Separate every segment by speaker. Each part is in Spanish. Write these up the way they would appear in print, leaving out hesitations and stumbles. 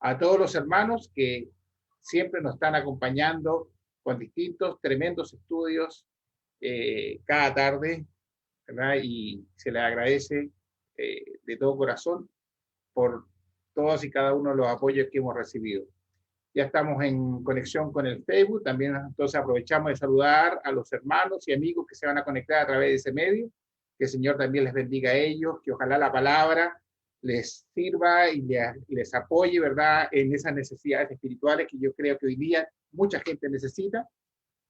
Speaker 1: a todos los hermanos que siempre nos están acompañando con distintos tremendos estudios cada tarde, ¿verdad? Y se les agradece de todo corazón por todos y cada uno de los apoyos que hemos recibido. Ya estamos en conexión con el Facebook, también entonces aprovechamos de saludar a los hermanos y amigos que se van a conectar a través de ese medio, que el Señor también les bendiga a ellos, que ojalá la palabra les sirva y les apoye, ¿verdad?, en esas necesidades espirituales que yo creo que hoy día mucha gente necesita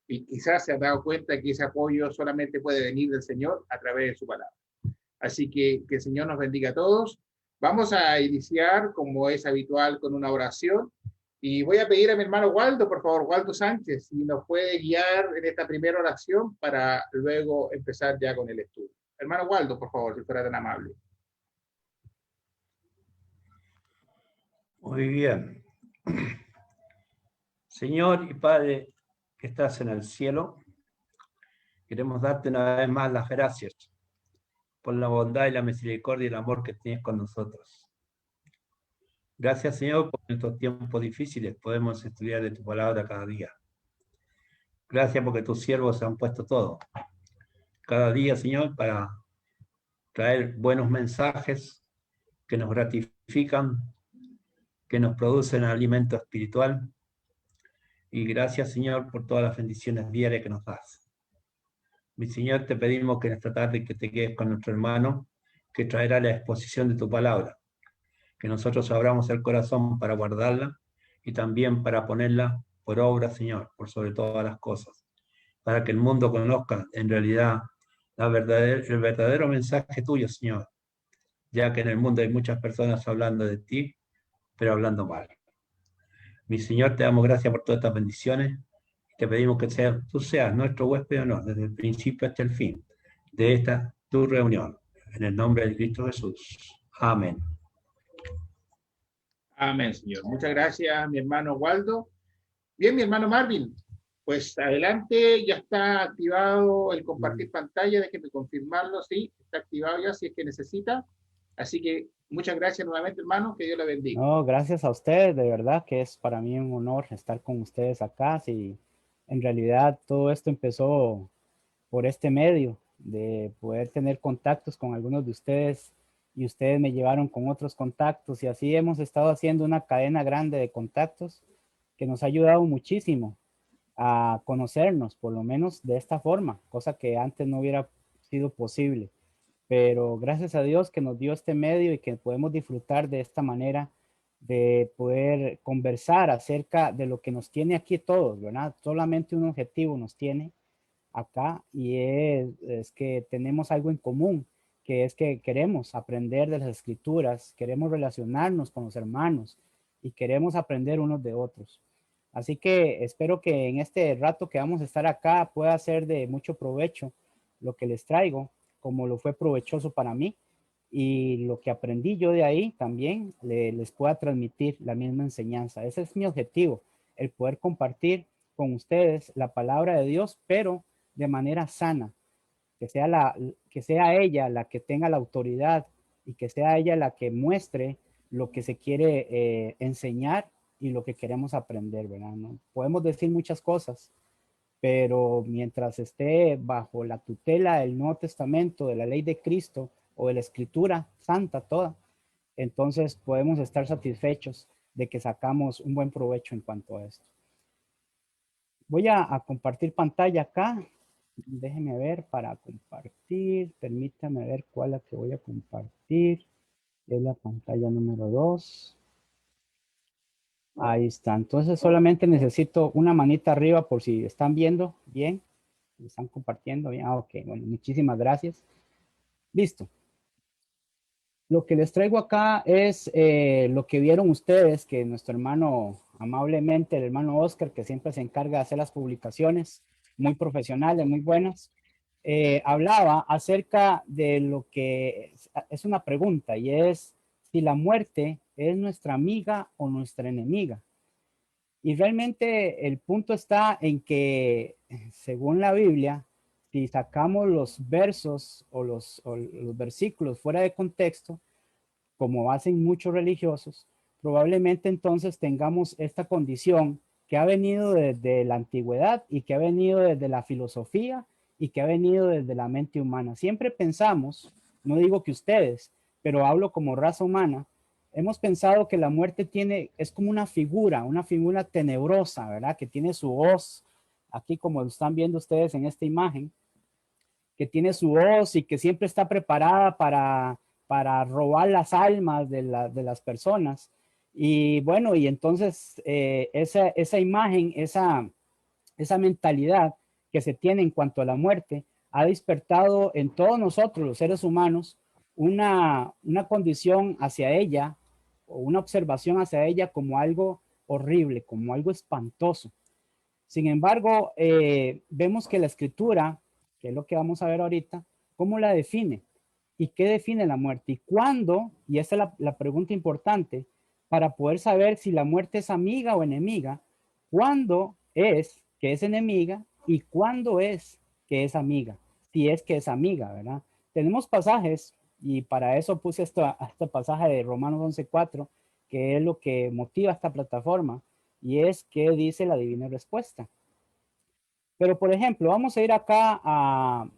Speaker 1: y quizás se han dado cuenta que ese apoyo solamente puede venir del Señor a través de su palabra. Así que el Señor nos bendiga a todos. Vamos a iniciar, como es habitual, con una oración. Y voy a pedir a mi hermano Waldo, por favor, Waldo Sánchez, si nos puede guiar en esta primera oración para luego empezar ya con el estudio. Hermano Waldo, por favor, si fuera tan amable.
Speaker 2: Muy bien. Señor y Padre que estás en el cielo, queremos darte una vez más las gracias por la bondad y la misericordia y el amor que tienes con nosotros. Gracias, Señor, por estos tiempos difíciles podemos estudiar de tu palabra cada día. Gracias porque tus siervos han puesto todo. Cada día, Señor, para traer buenos mensajes que nos gratifican, que nos producen alimento espiritual. Y gracias, Señor, por todas las bendiciones diarias que nos das. Mi Señor, te pedimos que en esta tarde que te quedes con nuestro hermano, que traerá la exposición de tu palabra, que nosotros abramos el corazón para guardarla y también para ponerla por obra, Señor, por sobre todas las cosas, para que el mundo conozca en realidad el verdadero mensaje tuyo, Señor, ya que en el mundo hay muchas personas hablando de ti, pero hablando mal. Mi Señor, te damos gracias por todas estas bendiciones. Te pedimos que tú seas nuestro huésped de honor desde el principio hasta el fin de esta tu reunión. En el nombre de Cristo Jesús. Amén.
Speaker 1: Amén, Señor. Muchas gracias, mi hermano Waldo. Bien, mi hermano Marvin, pues adelante, ya está activado el compartir pantalla, déjeme confirmarlo, sí, está activado ya si es que necesita. Así que muchas gracias nuevamente, hermano, que Dios le bendiga.
Speaker 3: No, gracias a ustedes, de verdad que es para mí un honor estar con ustedes acá. Sí, en realidad todo esto empezó por este medio, de poder tener contactos con algunos de ustedes y ustedes me llevaron con otros contactos y así hemos estado haciendo una cadena grande de contactos que nos ha ayudado muchísimo a conocernos, por lo menos de esta forma, cosa que antes no hubiera sido posible. Pero gracias a Dios que nos dio este medio y que podemos disfrutar de esta manera de poder conversar acerca de lo que nos tiene aquí todos, ¿verdad? Solamente un objetivo nos tiene acá y es que tenemos algo en común, que es que queremos aprender de las escrituras, queremos relacionarnos con los hermanos y queremos aprender unos de otros. Así que espero que en este rato que vamos a estar acá pueda ser de mucho provecho lo que les traigo, como lo fue provechoso para mí y lo que aprendí yo de ahí también les pueda transmitir la misma enseñanza. Ese es mi objetivo, el poder compartir con ustedes la palabra de Dios, pero de manera sana, que sea ella la que tenga la autoridad y que sea ella la que muestre lo que se quiere enseñar y lo que queremos aprender, ¿verdad? ¿No? Podemos decir muchas cosas, pero mientras esté bajo la tutela del Nuevo Testamento, de la ley de Cristo o de la Escritura Santa toda, entonces podemos estar satisfechos de que sacamos un buen provecho en cuanto a esto. Voy a compartir pantalla acá. Déjenme ver para compartir. Permítame ver cuál es la que voy a compartir. Es la pantalla número 2. Ahí está. Entonces solamente necesito una manita arriba por si están viendo bien. Están compartiendo bien. Ah, ok. Bueno, muchísimas gracias. Listo. Lo que les traigo acá es lo que vieron ustedes, que nuestro hermano, amablemente, el hermano Oscar, que siempre se encarga de hacer las publicaciones, muy profesionales, muy buenas, hablaba acerca de lo que es una pregunta y es si la muerte es nuestra amiga o nuestra enemiga. Y realmente el punto está en que, según la Biblia, si sacamos los versos o los versículos fuera de contexto, como hacen muchos religiosos, probablemente entonces tengamos esta condición que ha venido desde la antigüedad y que ha venido desde la filosofía y que ha venido desde la mente humana. Siempre pensamos, no digo que ustedes, pero hablo como raza humana, hemos pensado que la muerte es como una figura tenebrosa, ¿verdad? Que tiene su hoz, aquí como lo están viendo ustedes en esta imagen, que tiene su hoz y que siempre está preparada para robar las almas de las personas. Y bueno, y entonces esa imagen, esa mentalidad que se tiene en cuanto a la muerte, ha despertado en todos nosotros, los seres humanos, una condición hacia ella o una observación hacia ella como algo horrible, como algo espantoso. Sin embargo, vemos que la escritura, que es lo que vamos a ver ahorita, ¿cómo la define? ¿Y qué define la muerte? ¿Y cuándo? Y esa es la pregunta importante para poder saber si la muerte es amiga o enemiga. ¿Cuándo es que es enemiga y cuándo es que es amiga? Si es que es amiga, ¿verdad? Tenemos pasajes y para eso puse este pasaje de Romanos 11:4, que es lo que motiva esta plataforma y es qué dice la divina respuesta. Pero, por ejemplo, vamos a ir acá a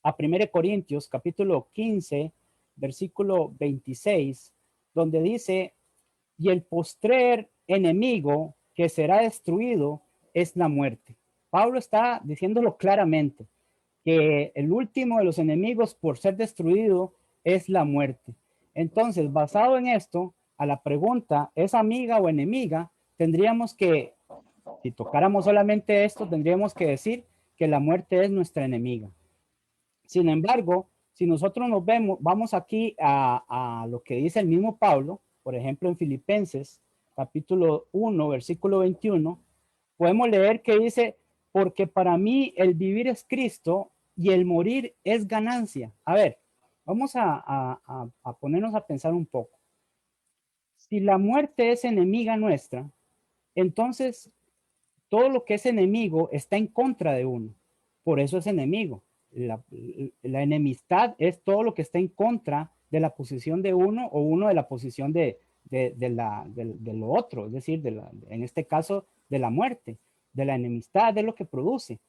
Speaker 3: 1 Corintios, capítulo 15, versículo 26, donde dice, y el postrer enemigo que será destruido es la muerte. Pablo está diciéndolo claramente, que el último de los enemigos por ser destruido es la muerte. Entonces, basado en esto, a la pregunta, ¿es amiga o enemiga? Tendríamos que, si tocáramos solamente esto, tendríamos que decir que la muerte es nuestra enemiga. Sin embargo, si nosotros vamos aquí a lo que dice el mismo Pablo, por ejemplo, en Filipenses, capítulo 1, versículo 21, podemos leer que dice, porque para mí el vivir es Cristo y el morir es ganancia. A ver, vamos a ponernos a pensar un poco. Si la muerte es enemiga nuestra, entonces todo lo que es enemigo está en contra de uno. Por eso es enemigo. La enemistad es todo lo que está en contra de la posición de uno o uno de la posición de lo otro, es decir, en este caso de la muerte, de la enemistad, de lo que produce.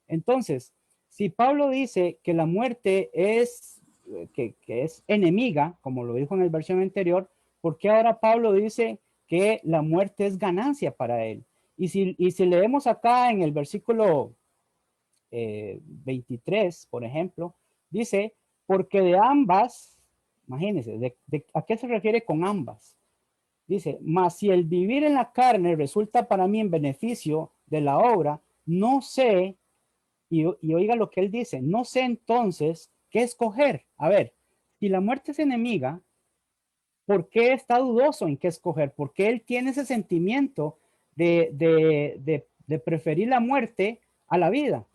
Speaker 3: Entonces, si Pablo dice que la muerte es, que es enemiga, como lo dijo en la versión anterior, ¿por qué ahora Pablo dice que la muerte es ganancia para él? Y si leemos acá en el versículo 23, por ejemplo, dice, porque de ambas, imagínense, ¿a qué se refiere con ambas? Dice, mas si el vivir en la carne resulta para mí en beneficio de la obra, no sé, y oiga lo que él dice, no sé entonces qué escoger. A ver, si la muerte es enemiga, ¿por qué está dudoso en qué escoger? ¿Por qué él tiene ese sentimiento de preferir la muerte a la vida?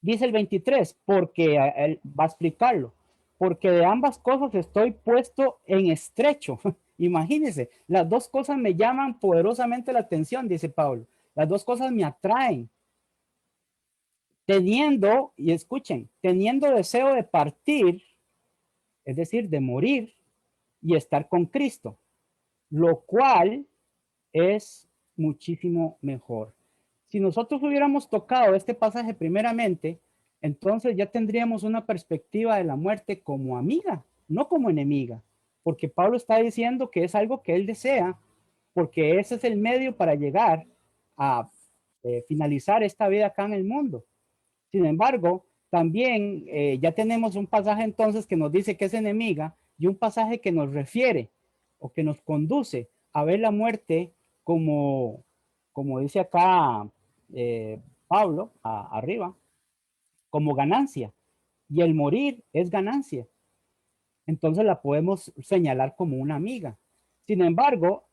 Speaker 3: Dice el 23, porque él va a explicarlo, porque de ambas cosas estoy puesto en estrecho. Imagínense, las dos cosas me llaman poderosamente la atención, dice Pablo. Las dos cosas me atraen. Teniendo, y escuchen, teniendo deseo de partir, es decir, de morir y estar con Cristo, lo cual es muchísimo mejor. Si nosotros hubiéramos tocado este pasaje primeramente, entonces ya tendríamos una perspectiva de la muerte como amiga, no como enemiga, porque Pablo está diciendo que es algo que él desea, porque ese es el medio para llegar a finalizar esta vida acá en el mundo. Sin embargo, también ya tenemos un pasaje entonces que nos dice que es enemiga y un pasaje que nos refiere o que nos conduce a ver la muerte como, como dice acá Pablo, arriba, como ganancia. Y el morir es ganancia. Entonces la podemos señalar como una amiga. Sin embargo,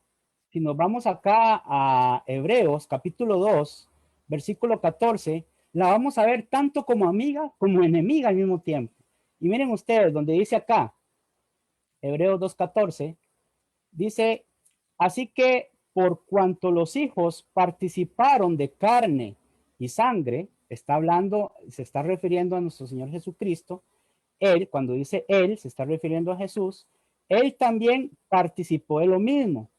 Speaker 3: si nos vamos acá a Hebreos capítulo 2, versículo 14, la vamos a ver tanto como amiga como enemiga al mismo tiempo. Y miren ustedes, donde dice acá, Hebreos 2:14, dice, así que por cuanto los hijos participaron de carne y sangre, está hablando, se está refiriendo a nuestro Señor Jesucristo, él, cuando dice él, se está refiriendo a Jesús, él también participó de lo mismo.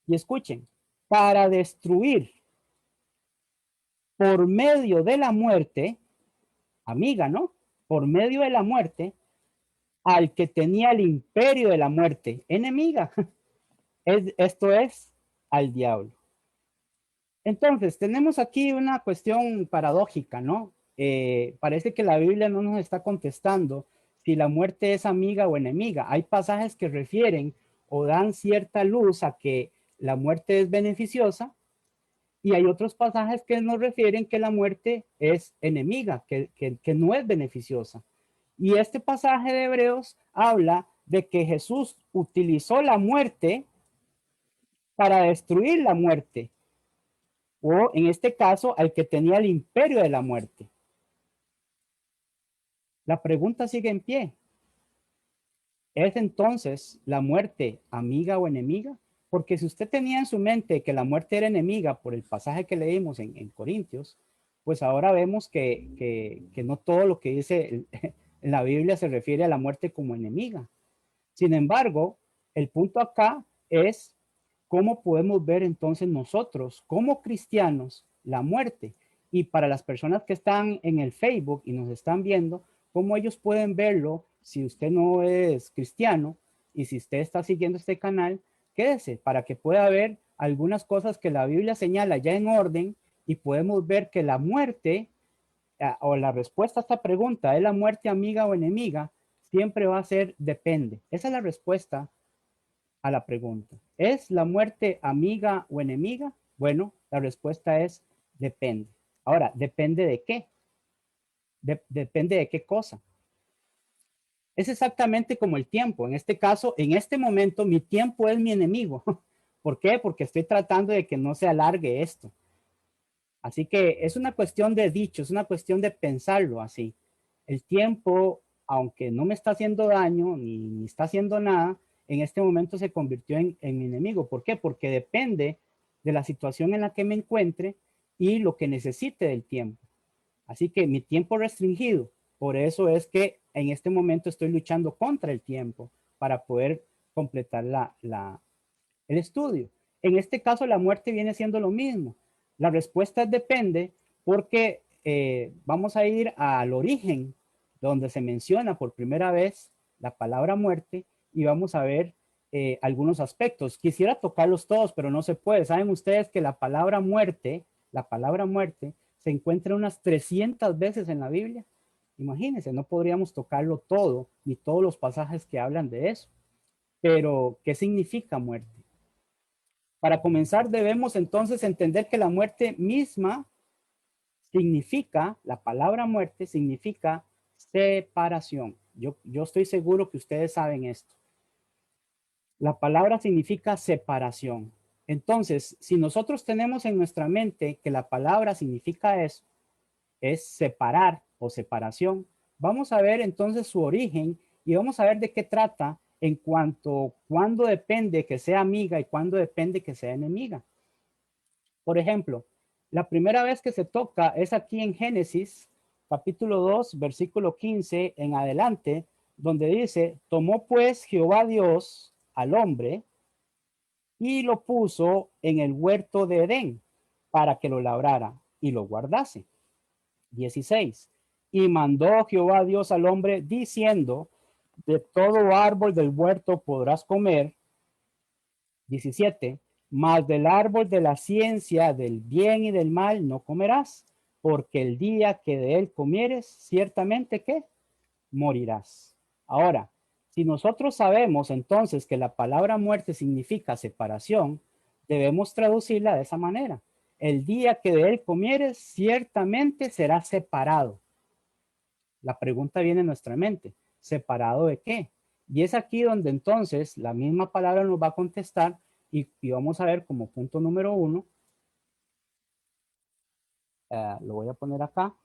Speaker 3: Y escuchen, para destruir por medio de la muerte, amiga, ¿no? Por medio de la muerte, al que tenía el imperio de la muerte, enemiga. Esto es al diablo. Entonces, tenemos aquí una cuestión paradójica, ¿no? Parece que la Biblia no nos está contestando si la muerte es amiga o enemiga. Hay pasajes que refieren o dan cierta luz a que la muerte es beneficiosa y hay otros pasajes que nos refieren que la muerte es enemiga, que no es beneficiosa. Y este pasaje de Hebreos habla de que Jesús utilizó la muerte para destruir la muerte, o en este caso, al que tenía el imperio de la muerte. La pregunta sigue en pie. ¿Es entonces la muerte amiga o enemiga? Porque si usted tenía en su mente que la muerte era enemiga por el pasaje que leímos en Corintios, pues ahora vemos que no todo lo que dice en la Biblia se refiere a la muerte como enemiga. Sin embargo, el punto acá es cómo podemos ver entonces nosotros como cristianos la muerte. Y para las personas que están en el Facebook y nos están viendo, cómo ellos pueden verlo si usted no es cristiano y si usted está siguiendo este canal, quédese para que pueda ver algunas cosas que la Biblia señala ya en orden y podemos ver que la muerte o la respuesta a esta pregunta, ¿es la muerte amiga o enemiga? Siempre va a ser depende. Esa es la respuesta a la pregunta. ¿Es la muerte amiga o enemiga? Bueno, la respuesta es depende. Ahora, ¿depende de qué? Depende de qué cosa. Es exactamente como el tiempo. En este caso, en este momento, mi tiempo es mi enemigo. ¿Por qué? Porque estoy tratando de que no se alargue esto. Así que es una cuestión de dicho, es una cuestión de pensarlo así. El tiempo, aunque no me está haciendo daño ni está haciendo nada, en este momento se convirtió en mi enemigo. ¿Por qué? Porque depende de la situación en la que me encuentre y lo que necesite del tiempo. Así que mi tiempo restringido, por eso es que en este momento estoy luchando contra el tiempo para poder completar el estudio. En este caso, la muerte viene siendo lo mismo. La respuesta depende porque vamos a ir al origen donde se menciona por primera vez la palabra muerte y vamos a ver algunos aspectos. Quisiera tocarlos todos, pero no se puede. Saben ustedes que la palabra muerte se encuentra unas 300 veces en la Biblia. Imagínense, no podríamos tocarlo todo, ni todos los pasajes que hablan de eso. Pero, ¿qué significa muerte? Para comenzar, debemos entonces entender que la muerte misma significa, la palabra muerte significa separación. Yo estoy seguro que ustedes saben esto. La palabra significa separación. Entonces, si nosotros tenemos en nuestra mente que la palabra significa eso, es separar o separación, vamos a ver entonces su origen y vamos a ver de qué trata en cuanto cuándo depende que sea amiga y cuándo depende que sea enemiga. Por ejemplo, la primera vez que se toca es aquí en Génesis, capítulo 2, versículo 15 en adelante, donde dice, tomó pues Jehová Dios al hombre y lo puso en el huerto de Edén para que lo labrara y lo guardase. 16. Y mandó Jehová Dios al hombre diciendo, de todo árbol del huerto podrás comer. 17. Mas del árbol de la ciencia del bien y del mal no comerás, porque el día que de él comieres, ciertamente que morirás. Ahora, si nosotros sabemos entonces que la palabra muerte significa separación, debemos traducirla de esa manera. El día que de él comieres, ciertamente será separado. La pregunta viene en nuestra mente. ¿Separado de qué? Y es aquí donde entonces la misma palabra nos va a contestar y vamos a ver como punto número 1. Lo voy a poner acá.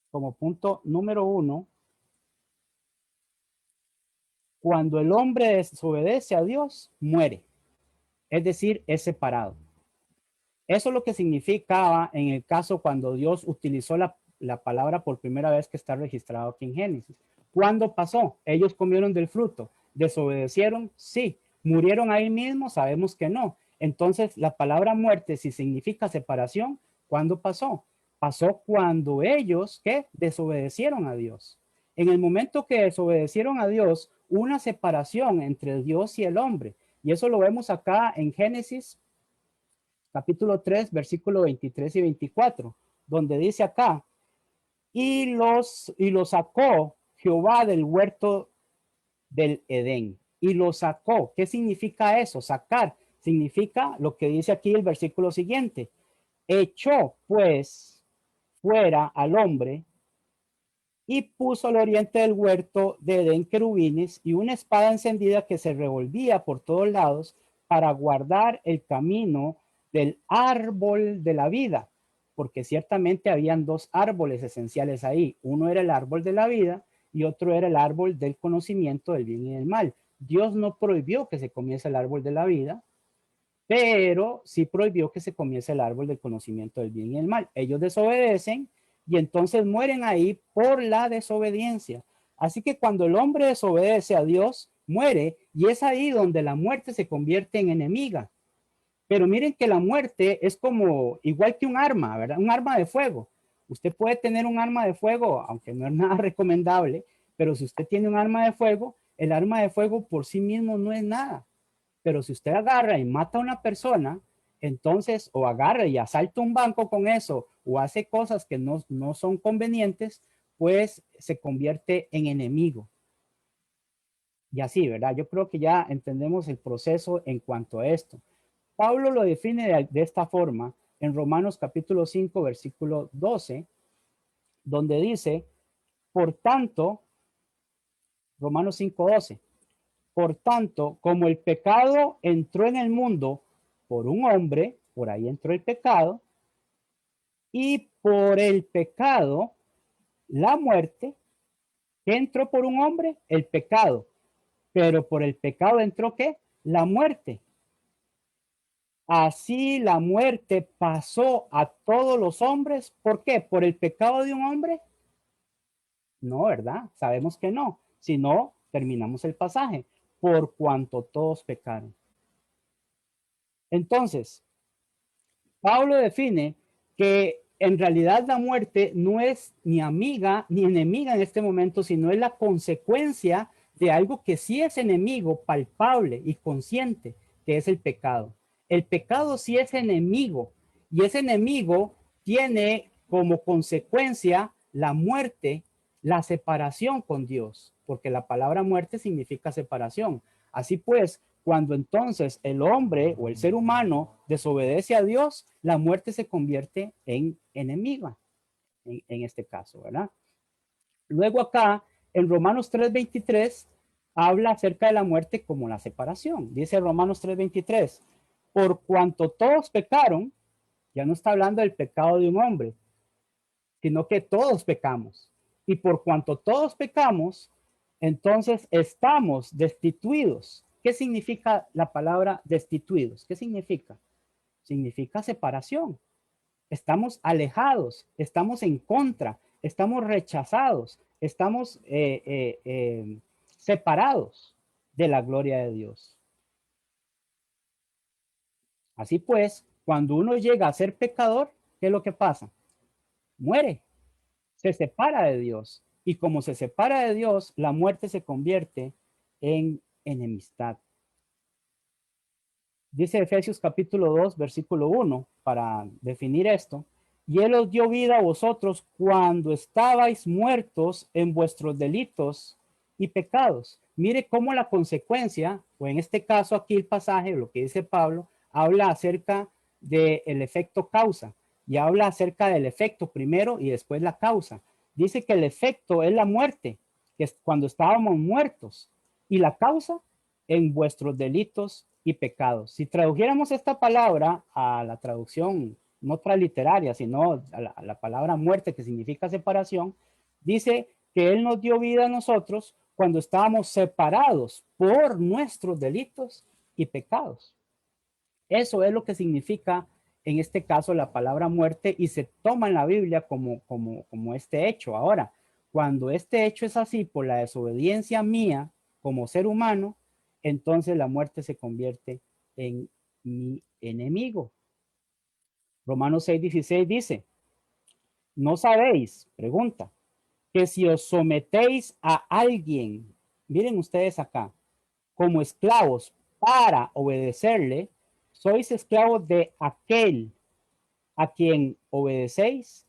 Speaker 3: Como punto número 1. Cuando el hombre desobedece a Dios, muere. Es decir, es separado. Eso es lo que significaba en el caso cuando Dios utilizó la palabra por primera vez que está registrado aquí en Génesis. ¿Cuándo pasó? Ellos comieron del fruto. ¿Desobedecieron? Sí. ¿Murieron ahí mismo? Sabemos que no. Entonces, la palabra muerte, si significa separación, ¿cuándo pasó? Pasó cuando ellos, ¿qué? Desobedecieron a Dios. En el momento que desobedecieron a Dios, una separación entre Dios y el hombre. Y eso lo vemos acá en Génesis capítulo 3, versículo 23 y 24, donde dice acá, y los sacó Jehová del huerto del Edén. Y lo sacó. ¿Qué significa eso? Sacar. Significa lo que dice aquí el versículo siguiente. Echó pues fuera al hombre y puso al oriente del huerto de Edén querubines y una espada encendida que se revolvía por todos lados para guardar el camino del árbol de la vida, porque ciertamente habían dos árboles esenciales ahí. Uno era el árbol de la vida y otro era el árbol del conocimiento del bien y del mal. Dios no prohibió que se comiese el árbol de la vida, pero sí prohibió que se comiese el árbol del conocimiento del bien y el mal. Ellos desobedecen y entonces mueren ahí por la desobediencia. Así que cuando el hombre desobedece a Dios, muere, y es ahí donde la muerte se convierte en enemiga. Pero miren que la muerte es como igual que un arma, ¿verdad? Un arma de fuego. Usted puede tener un arma de fuego, aunque no es nada recomendable, pero si usted tiene un arma de fuego, el arma de fuego por sí mismo no es nada. Pero si usted agarra y mata a una persona, entonces o agarra y asalta un banco con eso o hace cosas que no son convenientes, pues se convierte en enemigo. Y así, ¿verdad? Yo creo que ya entendemos el proceso en cuanto a esto. Pablo lo define de esta forma en Romanos capítulo 5, versículo 12, donde dice, por tanto, Romanos 5, 12, por tanto, como el pecado entró en el mundo por un hombre, por ahí entró el pecado, y por el pecado, la muerte, ¿qué entró por un hombre? El pecado. Pero por el pecado entró ¿qué? La muerte. Así la muerte pasó a todos los hombres. ¿Por qué? ¿Por el pecado de un hombre? No, ¿verdad? Sabemos que no. Si no, terminamos el pasaje. Por cuanto todos pecaron. Entonces, Pablo define que en realidad la muerte no es ni amiga ni enemiga en este momento, sino es la consecuencia de algo que sí es enemigo palpable y consciente, que es el pecado. El pecado sí es enemigo y ese enemigo tiene como consecuencia la muerte, la separación con Dios, porque la palabra muerte significa separación. Así pues, cuando entonces el hombre o el ser humano desobedece a Dios, la muerte se convierte en enemiga, en este caso, ¿verdad? Luego acá, en Romanos 3:23, habla acerca de la muerte como la separación. Dice Romanos 3:23, por cuanto todos pecaron, ya no está hablando del pecado de un hombre, sino que todos pecamos. Y por cuanto todos pecamos, entonces estamos destituidos. ¿Qué significa la palabra destituidos? ¿Qué significa? Significa separación. Estamos alejados, estamos en contra, estamos rechazados, estamos separados de la gloria de Dios. Así pues, cuando uno llega a ser pecador, ¿qué es lo que pasa? Muere, se separa de Dios. Y como se separa de Dios, la muerte se convierte en enemistad. Dice Efesios capítulo 2, versículo 1, para definir esto. Y Él os dio vida a vosotros cuando estabais muertos en vuestros delitos y pecados. Mire cómo la consecuencia, o en este caso aquí el pasaje, lo que dice Pablo, habla acerca del efecto causa y habla acerca del efecto primero y después la causa. Dice que el efecto es la muerte, que es cuando estábamos muertos, y la causa en vuestros delitos y pecados. Si tradujéramos esta palabra a la traducción no transliteraria, sino a la palabra muerte, que significa separación, dice que Él nos dio vida a nosotros cuando estábamos separados por nuestros delitos y pecados. Eso es lo que significa en este caso la palabra muerte y se toma en la Biblia como este hecho. Ahora, cuando este hecho es así por la desobediencia mía como ser humano, entonces la muerte se convierte en mi enemigo. Romanos 6:16 dice, ¿no sabéis? Pregunta, que si os sometéis a alguien, miren ustedes acá, como esclavos para obedecerle, sois esclavos de aquel a quien obedecéis,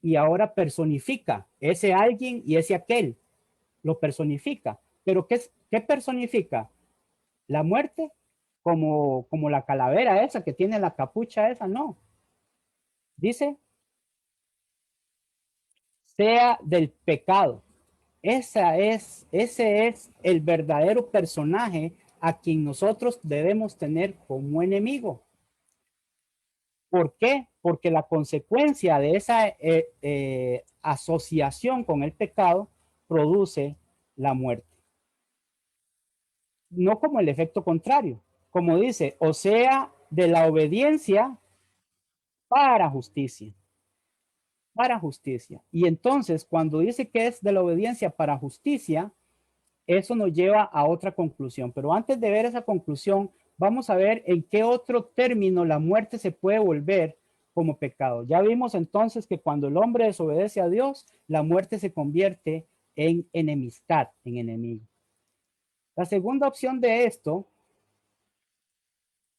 Speaker 3: y ahora personifica ese alguien y ese aquel, lo personifica. Pero ¿qué personifica? La muerte, como la calavera esa que tiene la capucha esa, no. Dice, sea del pecado. Ese es el verdadero personaje a quien nosotros debemos tener como enemigo. ¿Por qué? Porque la consecuencia de esa asociación con el pecado produce la muerte. No como el efecto contrario, como dice, o sea, de la obediencia para justicia. Para justicia. Y entonces, cuando dice que es de la obediencia para justicia, eso nos lleva a otra conclusión. Pero antes de ver esa conclusión, vamos a ver en qué otro término la muerte se puede volver como pecado. Ya vimos entonces que cuando el hombre desobedece a Dios, la muerte se convierte en enemistad, en enemigo. La segunda opción de esto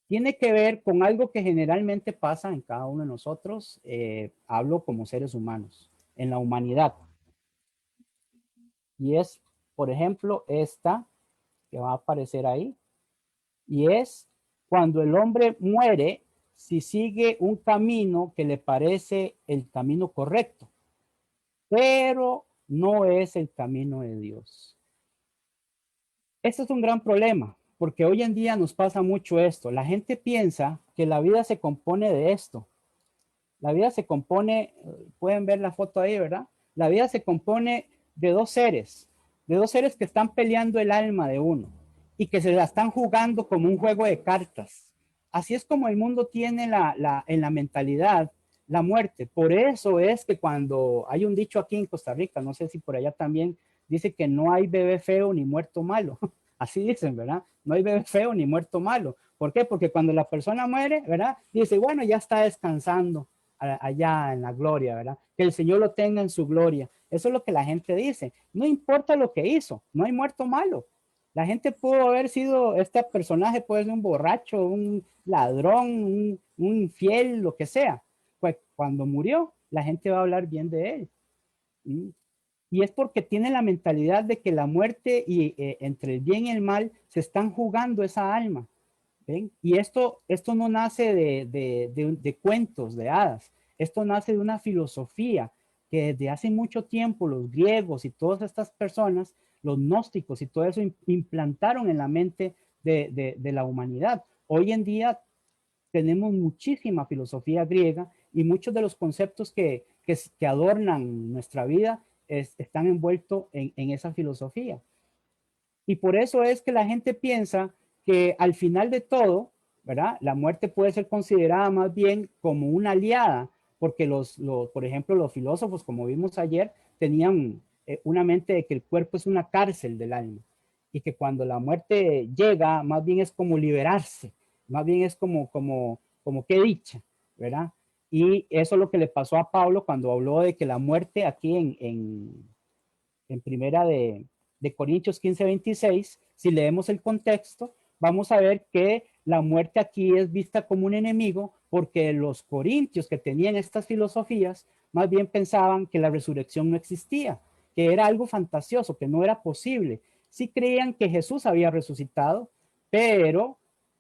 Speaker 3: tiene que ver con algo que generalmente pasa en cada uno de nosotros. Hablo como seres humanos, en la humanidad. Y es, por ejemplo, esta que va a aparecer ahí. Y es cuando el hombre muere si sigue un camino que le parece el camino correcto, pero no es el camino de Dios. Este es un gran problema, porque hoy en día nos pasa mucho esto. La gente piensa que la vida se compone de esto. La vida se compone, pueden ver la foto ahí, ¿verdad? La vida se compone de dos seres que están peleando el alma de uno y que se la están jugando como un juego de cartas. Así es como el mundo tiene en la mentalidad la muerte. Por eso es que cuando hay un dicho aquí en Costa Rica, no sé si por allá también, dice que no hay bebé feo ni muerto malo. Así dicen, ¿verdad? No hay bebé feo ni muerto malo. ¿Por qué? Porque cuando la persona muere, ¿verdad? Dice, bueno, ya está descansando allá en la gloria, ¿verdad? Que el Señor lo tenga en su gloria. Eso es lo que la gente dice. No importa lo que hizo, no hay muerto malo. La gente pudo haber sido, este personaje puede ser un borracho, un ladrón, un infiel, lo que sea. Pues cuando murió, la gente va a hablar bien de él. Y es porque tiene la mentalidad de que la muerte y entre el bien y el mal se están jugando esa alma. ¿Ven? Y esto no nace de cuentos, de hadas. Esto nace de una filosofía que desde hace mucho tiempo los griegos y todas estas personas, los gnósticos y todo eso implantaron en la mente de la humanidad. Hoy en día tenemos muchísima filosofía griega y muchos de los conceptos que adornan nuestra vida están envueltos en esa filosofía. Y por eso es que la gente piensa que al final de todo, ¿verdad? La muerte puede ser considerada más bien como una aliada, porque por ejemplo, los filósofos, como vimos ayer, tenían una mente de que el cuerpo es una cárcel del alma y que cuando la muerte llega, más bien es como liberarse, más bien es como qué dicha, ¿verdad? Y eso es lo que le pasó a Pablo cuando habló de que la muerte aquí en primera de Corintios 15:26, si leemos el contexto, vamos a ver que la muerte aquí es vista como un enemigo porque los corintios que tenían estas filosofías más bien pensaban que la resurrección no existía, que era algo fantasioso, que no era posible. Sí creían que Jesús había resucitado, pero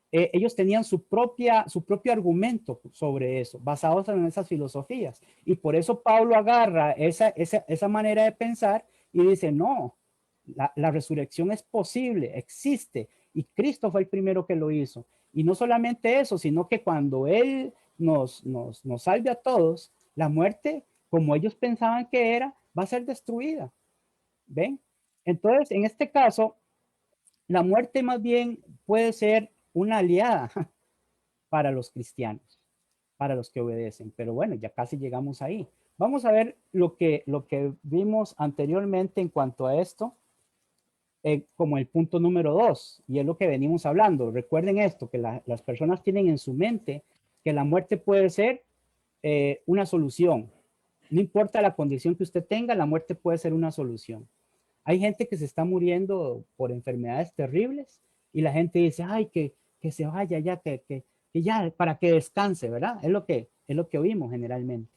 Speaker 3: ellos tenían su propio argumento sobre eso, basados en esas filosofías. Y por eso Pablo agarra esa manera de pensar y dice, no, la resurrección es posible, existe, y Cristo fue el primero que lo hizo. Y no solamente eso, sino que cuando Él nos salve a todos, la muerte, como ellos pensaban que era, va a ser destruida. ¿Ven? Entonces, en este caso, la muerte más bien puede ser una aliada para los cristianos, para los que obedecen. Pero bueno, ya casi llegamos ahí. Vamos a ver lo que vimos anteriormente en cuanto a esto, como el punto número 2, y es lo que venimos hablando. Recuerden esto, que las personas tienen en su mente que la muerte puede ser una solución. No importa la condición que usted tenga, la muerte puede ser una solución. Hay gente que se está muriendo por enfermedades terribles y la gente dice, ay, que se vaya ya, que ya, para que descanse, ¿verdad? Es lo que oímos generalmente.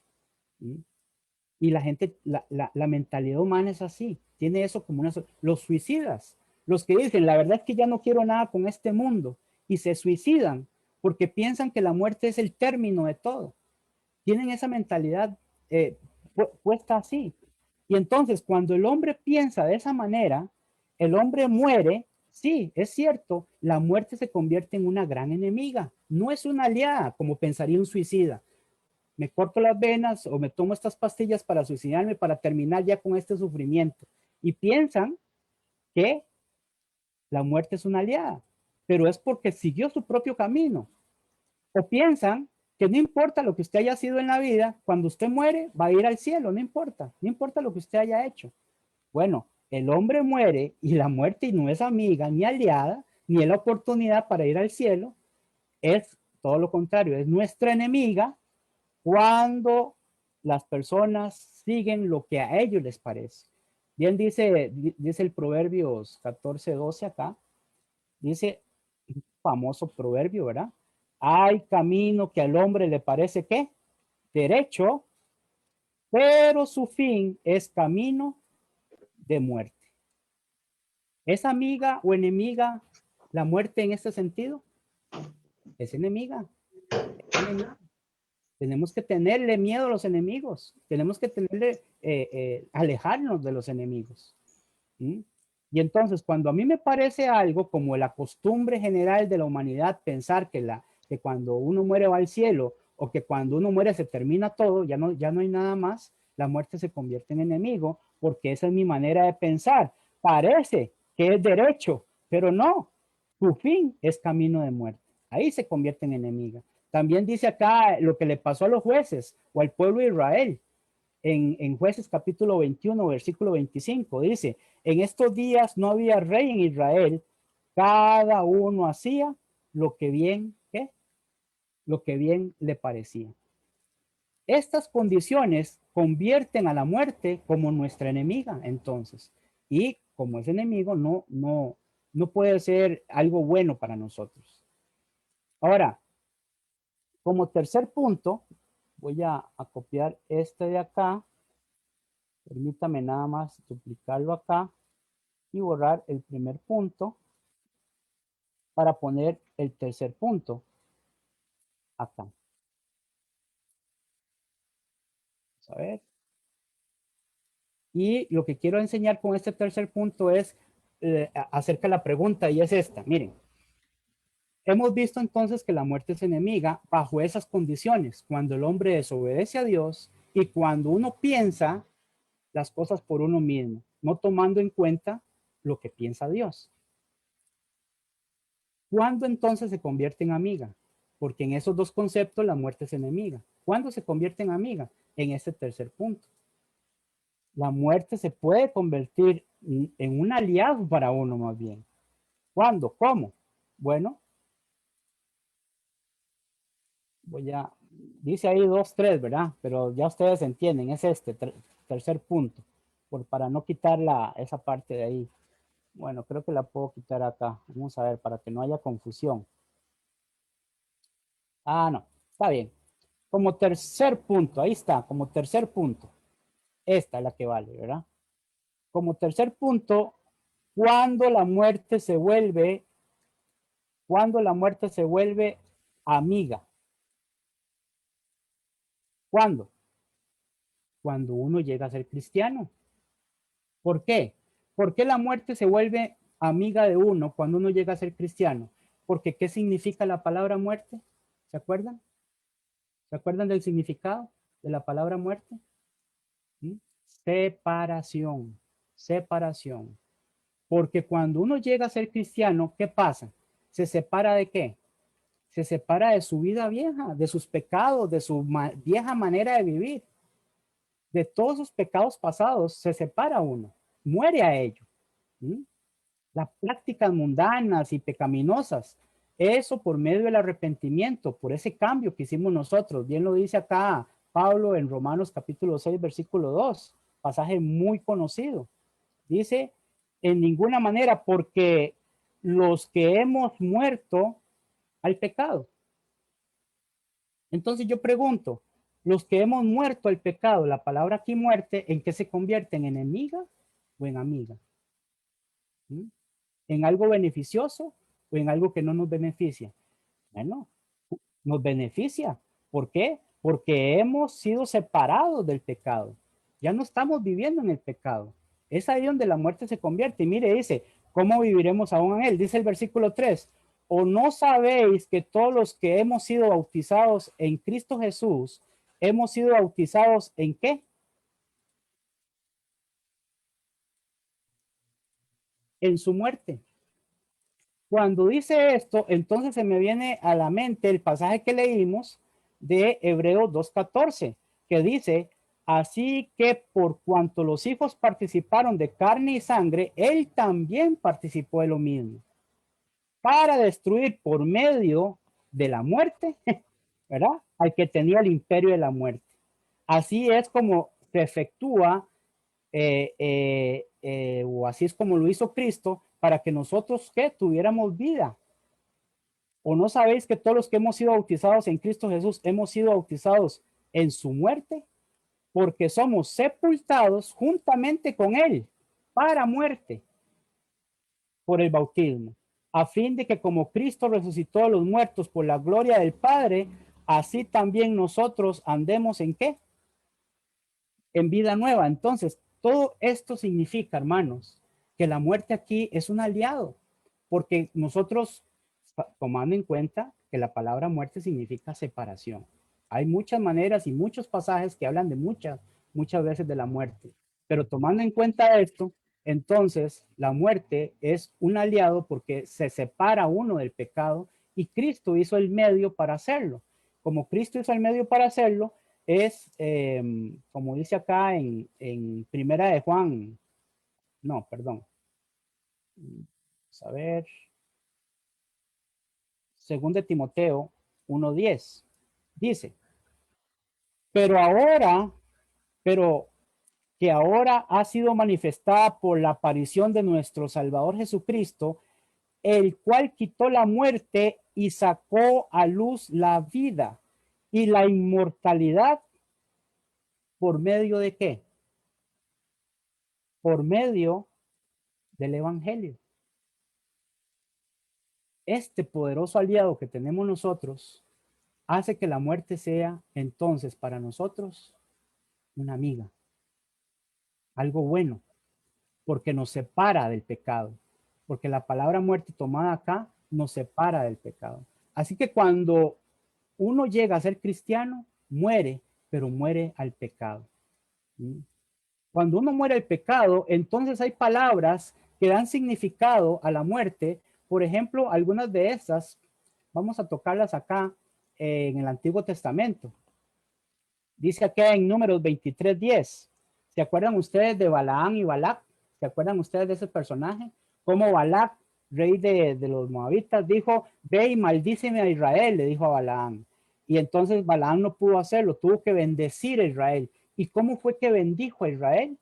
Speaker 3: ¿Sí? Y la gente, la mentalidad humana es así, tiene eso como una... Los suicidas, los que dicen, la verdad es que ya no quiero nada con este mundo y se suicidan porque piensan que la muerte es el término de todo. Tienen esa mentalidad puesta así. Y entonces, cuando el hombre piensa de esa manera, el hombre muere. Sí, es cierto, la muerte se convierte en una gran enemiga. No es una aliada, como pensaría un suicida. Me corto las venas o me tomo estas pastillas para suicidarme, para terminar ya con este sufrimiento. Y piensan que la muerte es una aliada, pero es porque siguió su propio camino. O piensan que no importa lo que usted haya sido en la vida, cuando usted muere va a ir al cielo, no importa lo que usted haya hecho. Bueno, el hombre muere y la muerte no es amiga ni aliada, ni es la oportunidad para ir al cielo, es todo lo contrario, es nuestra enemiga cuando las personas siguen lo que a ellos les parece. Bien dice el Proverbios 14:12 acá, dice, un famoso proverbio, ¿verdad? Hay camino que al hombre le parece ¿qué? Derecho, pero su fin es camino de muerte. ¿Es amiga o enemiga la muerte en este sentido? Es enemiga. Es enemiga. Tenemos que tenerle miedo a los enemigos. Tenemos que tenerle, alejarnos de los enemigos. ¿Mm? Y entonces, cuando a mí me parece algo como la costumbre general de la humanidad, pensar que cuando uno muere va al cielo o que cuando uno muere se termina todo, ya no hay nada más, la muerte se convierte en enemigo porque esa es mi manera de pensar. Parece que es derecho, pero no. Su fin es camino de muerte. Ahí se convierte en enemiga. También dice acá lo que le pasó a los jueces o al pueblo de Israel en Jueces capítulo 21, versículo 25, dice, en estos días no había rey en Israel, cada uno hacía lo que bien, ¿qué? Lo que bien le parecía. Estas condiciones convierten a la muerte como nuestra enemiga, entonces, y como es enemigo, no puede ser algo bueno para nosotros. Ahora, como tercer punto, voy a copiar este de acá. Permítame nada más duplicarlo acá y borrar el primer punto para poner el tercer punto acá. Vamos a ver. Y lo que quiero enseñar con este tercer punto es acerca de la pregunta y es esta. Miren, hemos visto entonces que la muerte es enemiga bajo esas condiciones, cuando el hombre desobedece a Dios y cuando uno piensa las cosas por uno mismo, no tomando en cuenta lo que piensa Dios. ¿Cuándo entonces se convierte en amiga? Porque en esos dos conceptos la muerte es enemiga. ¿Cuándo se convierte en amiga? En ese tercer punto. La muerte se puede convertir en un aliado para uno más bien. ¿Cuándo? ¿Cómo? Bueno, dice ahí 2, 3, ¿verdad? Pero ya ustedes entienden, es este tercer punto, para no quitar esa parte de ahí. Bueno, creo que la puedo quitar acá. Vamos a ver, para que no haya confusión. Ah, no, está bien. Como tercer punto, ahí está, como tercer punto. Esta es la que vale, ¿verdad? Como tercer punto, cuando la muerte se vuelve amiga. ¿Cuándo? Cuando uno llega a ser cristiano. ¿Por qué? ¿Por qué la muerte se vuelve amiga de uno cuando uno llega a ser cristiano? Porque ¿qué significa la palabra muerte? ¿Se acuerdan? ¿Se acuerdan del significado de la palabra muerte? ¿Mm? Separación, separación. Porque cuando uno llega a ser cristiano, ¿qué pasa? ¿Se separa de qué? Se separa de su vida vieja, de sus pecados, de su vieja manera de vivir. de todos sus pecados pasados, se separa uno, muere a ello. ¿Mm? Las prácticas mundanas y pecaminosas, eso por medio del arrepentimiento, por ese cambio que hicimos nosotros. Bien lo dice acá Pablo en Romanos capítulo 6, versículo 2, pasaje muy conocido. Dice, en ninguna manera, porque los que hemos muerto al pecado. Entonces yo pregunto, los que hemos muerto al pecado, la palabra aquí muerte, ¿en qué se convierte? ¿En enemiga o en amiga? ¿Mm? ¿En algo beneficioso o en algo que no nos beneficia? Bueno, nos beneficia. ¿Por qué? Porque hemos sido separados del pecado. Ya no estamos viviendo en el pecado. Es ahí donde la muerte se convierte. Y mire, dice, ¿cómo viviremos aún en él? Dice el versículo 3. ¿O no sabéis que todos los que hemos sido bautizados en Cristo Jesús, hemos sido bautizados en qué? En su muerte. Cuando dice esto, entonces se me viene a la mente el pasaje que leímos de Hebreos 2:14, que dice, así que por cuanto los hijos participaron de carne y sangre, él también participó de lo mismo, para destruir por medio de la muerte, ¿verdad? Al que tenía el imperio de la muerte. Así es como se efectúa o así es como lo hizo Cristo para que nosotros que tuviéramos vida. ¿O no sabéis que todos los que hemos sido bautizados en Cristo Jesús hemos sido bautizados en su muerte? Porque somos sepultados juntamente con él para muerte por el bautismo, a fin de que como Cristo resucitó a los muertos por la gloria del Padre, así también nosotros andemos en qué? En vida nueva. Entonces, todo esto significa, hermanos, que la muerte aquí es un aliado, porque nosotros, tomando en cuenta que la palabra muerte significa separación. Hay muchas maneras y muchos pasajes que hablan de muchas veces de la muerte, pero tomando en cuenta esto, entonces la muerte es un aliado porque se separa uno del pecado y Cristo hizo el medio para hacerlo. Como Cristo hizo el medio para hacerlo, es, como dice acá en Primera de Juan, no, perdón, vamos a ver, Segunda de Timoteo 1:10, dice, pero ahora, pero que ahora ha sido manifestada por la aparición de nuestro Salvador Jesucristo, el cual quitó la muerte y sacó a luz la vida y la inmortalidad por medio de qué? Por medio del Evangelio. Este poderoso aliado que tenemos nosotros hace que la muerte sea entonces para nosotros una amiga, algo bueno, porque nos separa del pecado, porque la palabra muerte tomada acá nos separa del pecado. Así que cuando uno llega a ser cristiano, muere, pero muere al pecado. Cuando uno muere al pecado, entonces hay palabras que dan significado a la muerte. Por ejemplo, algunas de esas, vamos a tocarlas acá en el Antiguo Testamento. Dice acá en Números 23:10. ¿Se acuerdan ustedes de Balaam y Balac? ¿Se acuerdan ustedes de ese personaje? Como Balac, rey de los moabitas, dijo, ve y maldíceme a Israel, le dijo a Balaam. Y entonces Balaam no pudo hacerlo, tuvo que bendecir a Israel. ¿Y cómo fue que bendijo a Israel?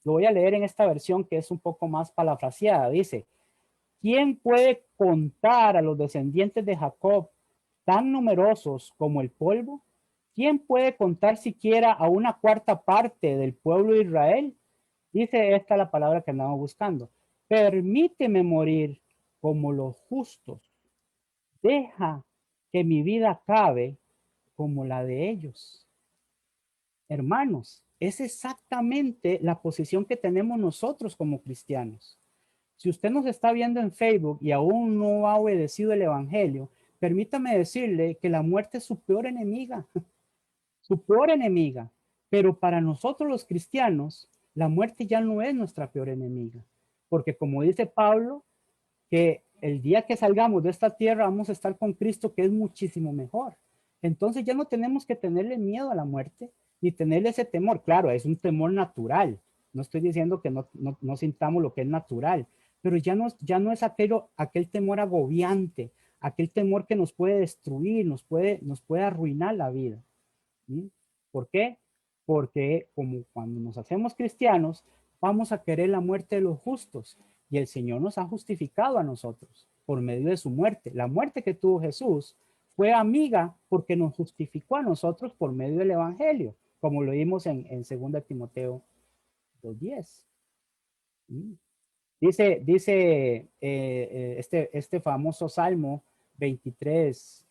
Speaker 3: Lo voy a leer en esta versión que es un poco más parafraseada. Dice, ¿quién puede contar a los descendientes de Jacob tan numerosos como el polvo? ¿Quién puede contar siquiera a una cuarta parte del pueblo de Israel? Dice esta la palabra que andamos buscando. Permíteme morir como los justos. Deja que mi vida acabe como la de ellos. Hermanos, es exactamente la posición que tenemos nosotros como cristianos. Si usted nos está viendo en Facebook y aún no ha obedecido el Evangelio, permítame decirle que la muerte es su peor enemiga, su peor enemiga. Pero para nosotros los cristianos, la muerte ya no es nuestra peor enemiga. Porque como dice Pablo, que el día que salgamos de esta tierra vamos a estar con Cristo, que es muchísimo mejor. Entonces ya no tenemos que tenerle miedo a la muerte, y tener ese temor. Claro, es un temor natural. No estoy diciendo que no sintamos lo que es natural, pero ya no es aquel temor agobiante, aquel temor que nos puede destruir, nos puede arruinar la vida. ¿Sí? ¿Por qué? Porque como cuando nos hacemos cristianos, vamos a querer la muerte de los justos y el Señor nos ha justificado a nosotros por medio de su muerte. La muerte que tuvo Jesús fue amiga porque nos justificó a nosotros por medio del Evangelio, como lo vimos en 2 Timoteo 2:10. ¿Sí? Dice este famoso Salmo 23,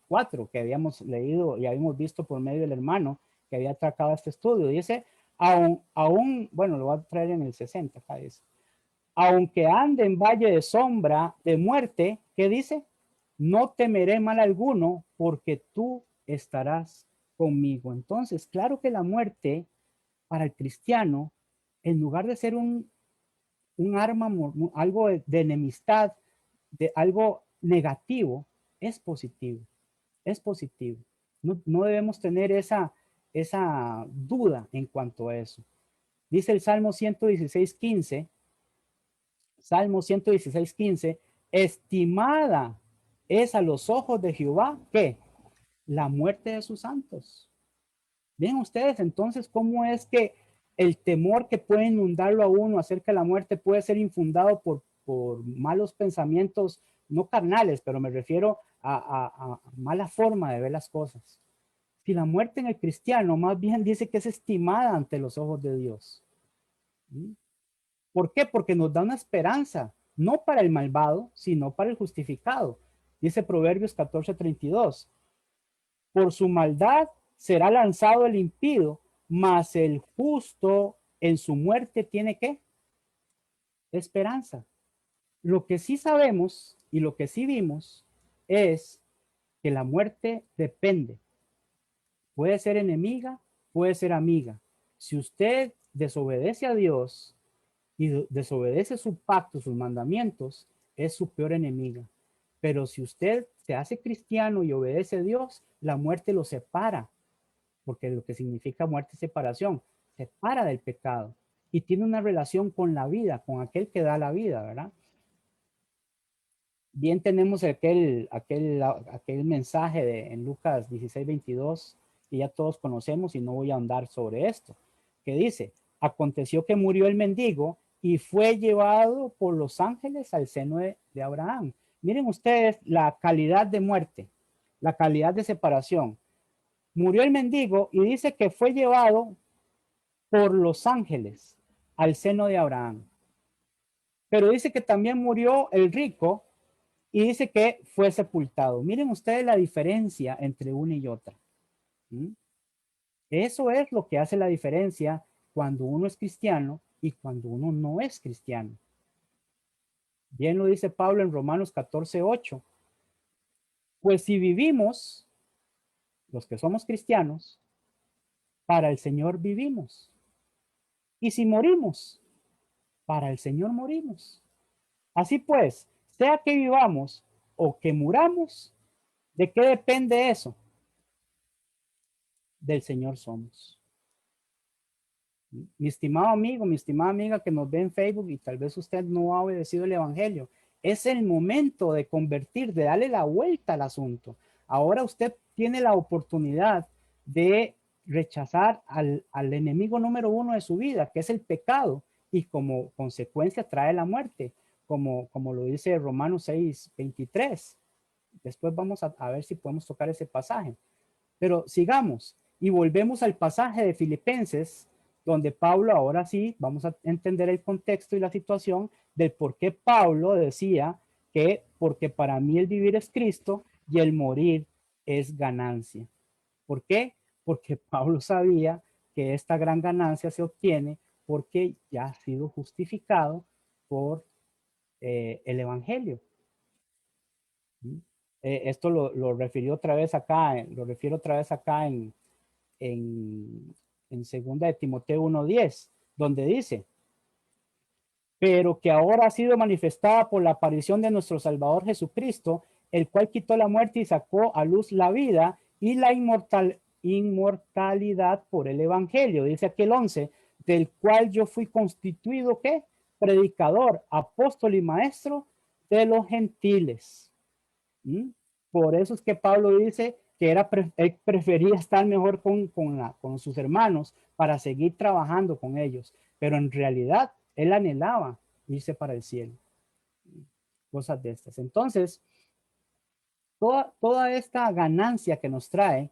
Speaker 3: 4, que habíamos leído y habíamos visto por medio del hermano que había atracado este estudio. Dice, bueno, lo voy a traer en el 60, acá dice, aunque ande en valle de sombra de muerte, ¿qué dice? No temeré mal alguno porque tú estarás conmigo. Entonces, claro que la muerte para el cristiano, en lugar de ser un arma, algo de enemistad, de algo negativo, es positivo, es positivo. No debemos tener esa duda en cuanto a eso. Dice el Salmo 116:15, Salmo 116:15, estimada es a los ojos de Jehová, ¿qué? La muerte de sus santos. Ven ustedes entonces cómo es que el temor que puede inundarlo a uno acerca de la muerte puede ser infundado por malos pensamientos, no carnales, pero me refiero a mala forma de ver las cosas. Si la muerte en el cristiano más bien dice que es estimada ante los ojos de Dios. ¿Por qué? Porque nos da una esperanza, no para el malvado, sino para el justificado. Dice Proverbios 14:32. Por su maldad será lanzado el impío, mas el justo en su muerte tiene ¿qué? Esperanza. Lo que sí sabemos y lo que sí vimos es que la muerte depende. Puede ser enemiga, puede ser amiga. Si usted desobedece a Dios y desobedece su pacto, sus mandamientos, es su peor enemiga. Pero si usted se hace cristiano y obedece a Dios, la muerte lo separa, porque lo que significa muerte es separación, separa del pecado y tiene una relación con la vida, con aquel que da la vida, ¿verdad? Bien tenemos aquel mensaje en Lucas 16:22 que ya todos conocemos y no voy a ahondar sobre esto, que dice, aconteció que murió el mendigo y fue llevado por los ángeles al seno de Abraham. Miren ustedes la calidad de muerte, la calidad de separación. Murió el mendigo y dice que fue llevado por los ángeles al seno de Abraham. Pero dice que también murió el rico y dice que fue sepultado. Miren ustedes la diferencia entre una y otra. Eso es lo que hace la diferencia cuando uno es cristiano y cuando uno no es cristiano. Bien lo dice Pablo en Romanos 14:8. Pues si vivimos, los que somos cristianos, para el Señor vivimos. Y si morimos, para el Señor morimos. Así pues, sea que vivamos o que muramos, ¿de qué depende eso? Del Señor somos. Mi estimado amigo, mi estimada amiga que nos ve en Facebook y tal vez usted no ha obedecido el Evangelio, es el momento de convertir, de darle la vuelta al asunto. Ahora usted tiene la oportunidad de rechazar al enemigo número uno de su vida, que es el pecado, y como consecuencia trae la muerte, como lo dice Romanos 6:23. Después vamos a ver si podemos tocar ese pasaje. Pero sigamos y volvemos al pasaje de Filipenses, donde Pablo, ahora sí, vamos a entender el contexto y la situación del por qué Pablo decía que porque para mí el vivir es Cristo y el morir es ganancia. ¿Por qué? Porque Pablo sabía que esta gran ganancia se obtiene porque ya ha sido justificado por el Evangelio. Esto lo refirió otra vez acá, lo refiero otra vez acá en 2 Timoteo 1:10, donde dice, pero que ahora ha sido manifestada por la aparición de nuestro Salvador Jesucristo, el cual quitó la muerte y sacó a luz la vida y la inmortalidad por el evangelio. Dice aquí el 11, del cual yo fui constituido, ¿qué? Predicador, apóstol y maestro de los gentiles. ¿Mm? Por eso es que Pablo dice que él prefería estar mejor con sus hermanos para seguir trabajando con ellos, pero en realidad él anhelaba irse para el cielo. Cosas de estas. Entonces, toda esta ganancia que nos trae,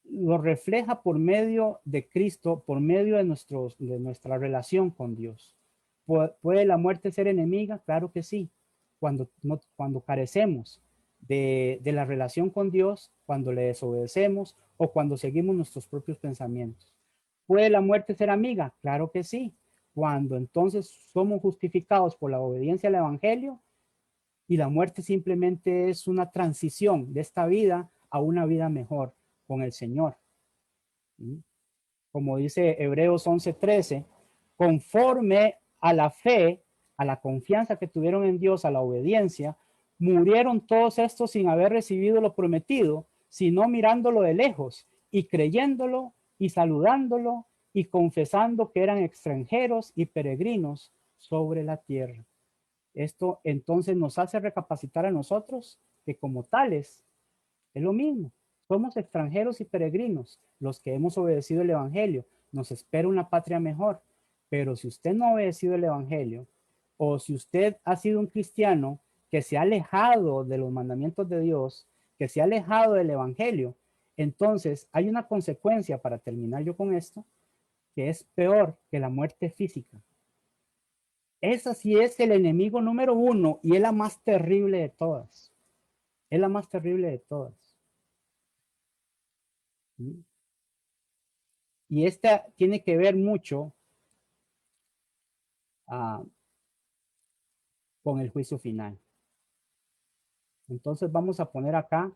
Speaker 3: lo refleja por medio de Cristo, por medio de nuestra relación con Dios. ¿Puede la muerte ser enemiga? Claro que sí. Cuando carecemos de la relación con Dios, cuando le desobedecemos o cuando seguimos nuestros propios pensamientos. ¿Puede la muerte ser amiga? Claro que sí. Cuando entonces somos justificados por la obediencia al Evangelio y la muerte simplemente es una transición de esta vida a una vida mejor con el Señor. Como dice Hebreos 11:13, conforme a la fe, a la confianza que tuvieron en Dios, a la obediencia, murieron todos estos sin haber recibido lo prometido, sino mirándolo de lejos y creyéndolo y saludándolo y confesando que eran extranjeros y peregrinos sobre la tierra. Esto entonces nos hace recapacitar a nosotros que como tales es lo mismo. Somos extranjeros y peregrinos, los que hemos obedecido el Evangelio. Nos espera una patria mejor. Pero si usted no ha obedecido el Evangelio, o si usted ha sido un cristiano que se ha alejado de los mandamientos de Dios, que se ha alejado del Evangelio, entonces hay una consecuencia, para terminar yo con esto, que es peor que la muerte física. Esa sí es el enemigo número uno y es la más terrible de todas. Es la más terrible de todas. Y esta tiene que ver mucho con el juicio final. Entonces vamos a poner acá,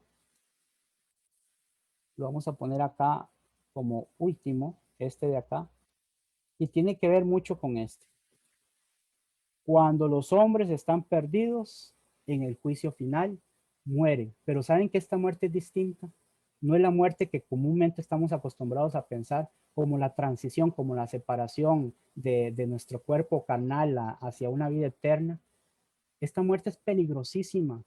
Speaker 3: lo vamos a poner acá como último, este de acá, y tiene que ver mucho con este. Cuando los hombres están perdidos en el juicio final, mueren. Pero ¿saben que esta muerte es distinta? No es la muerte que comúnmente estamos acostumbrados a pensar como la transición, como la separación de nuestro cuerpo carnal hacia una vida eterna. Esta muerte es peligrosísima,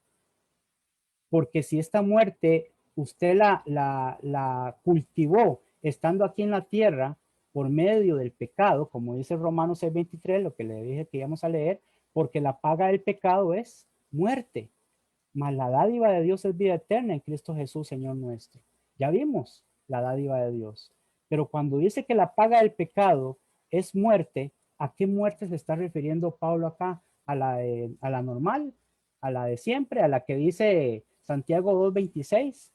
Speaker 3: porque si esta muerte usted la cultivó estando aquí en la tierra por medio del pecado, como dice Romanos 6:23, lo que le dije que íbamos a leer, porque la paga del pecado es muerte, mas la dádiva de Dios es vida eterna en Cristo Jesús, Señor nuestro. Ya vimos la dádiva de Dios, pero cuando dice que la paga del pecado es muerte, ¿a qué muerte se está refiriendo Pablo acá? ¿A la normal? ¿A la de siempre? ¿A la que dice Santiago 2:26?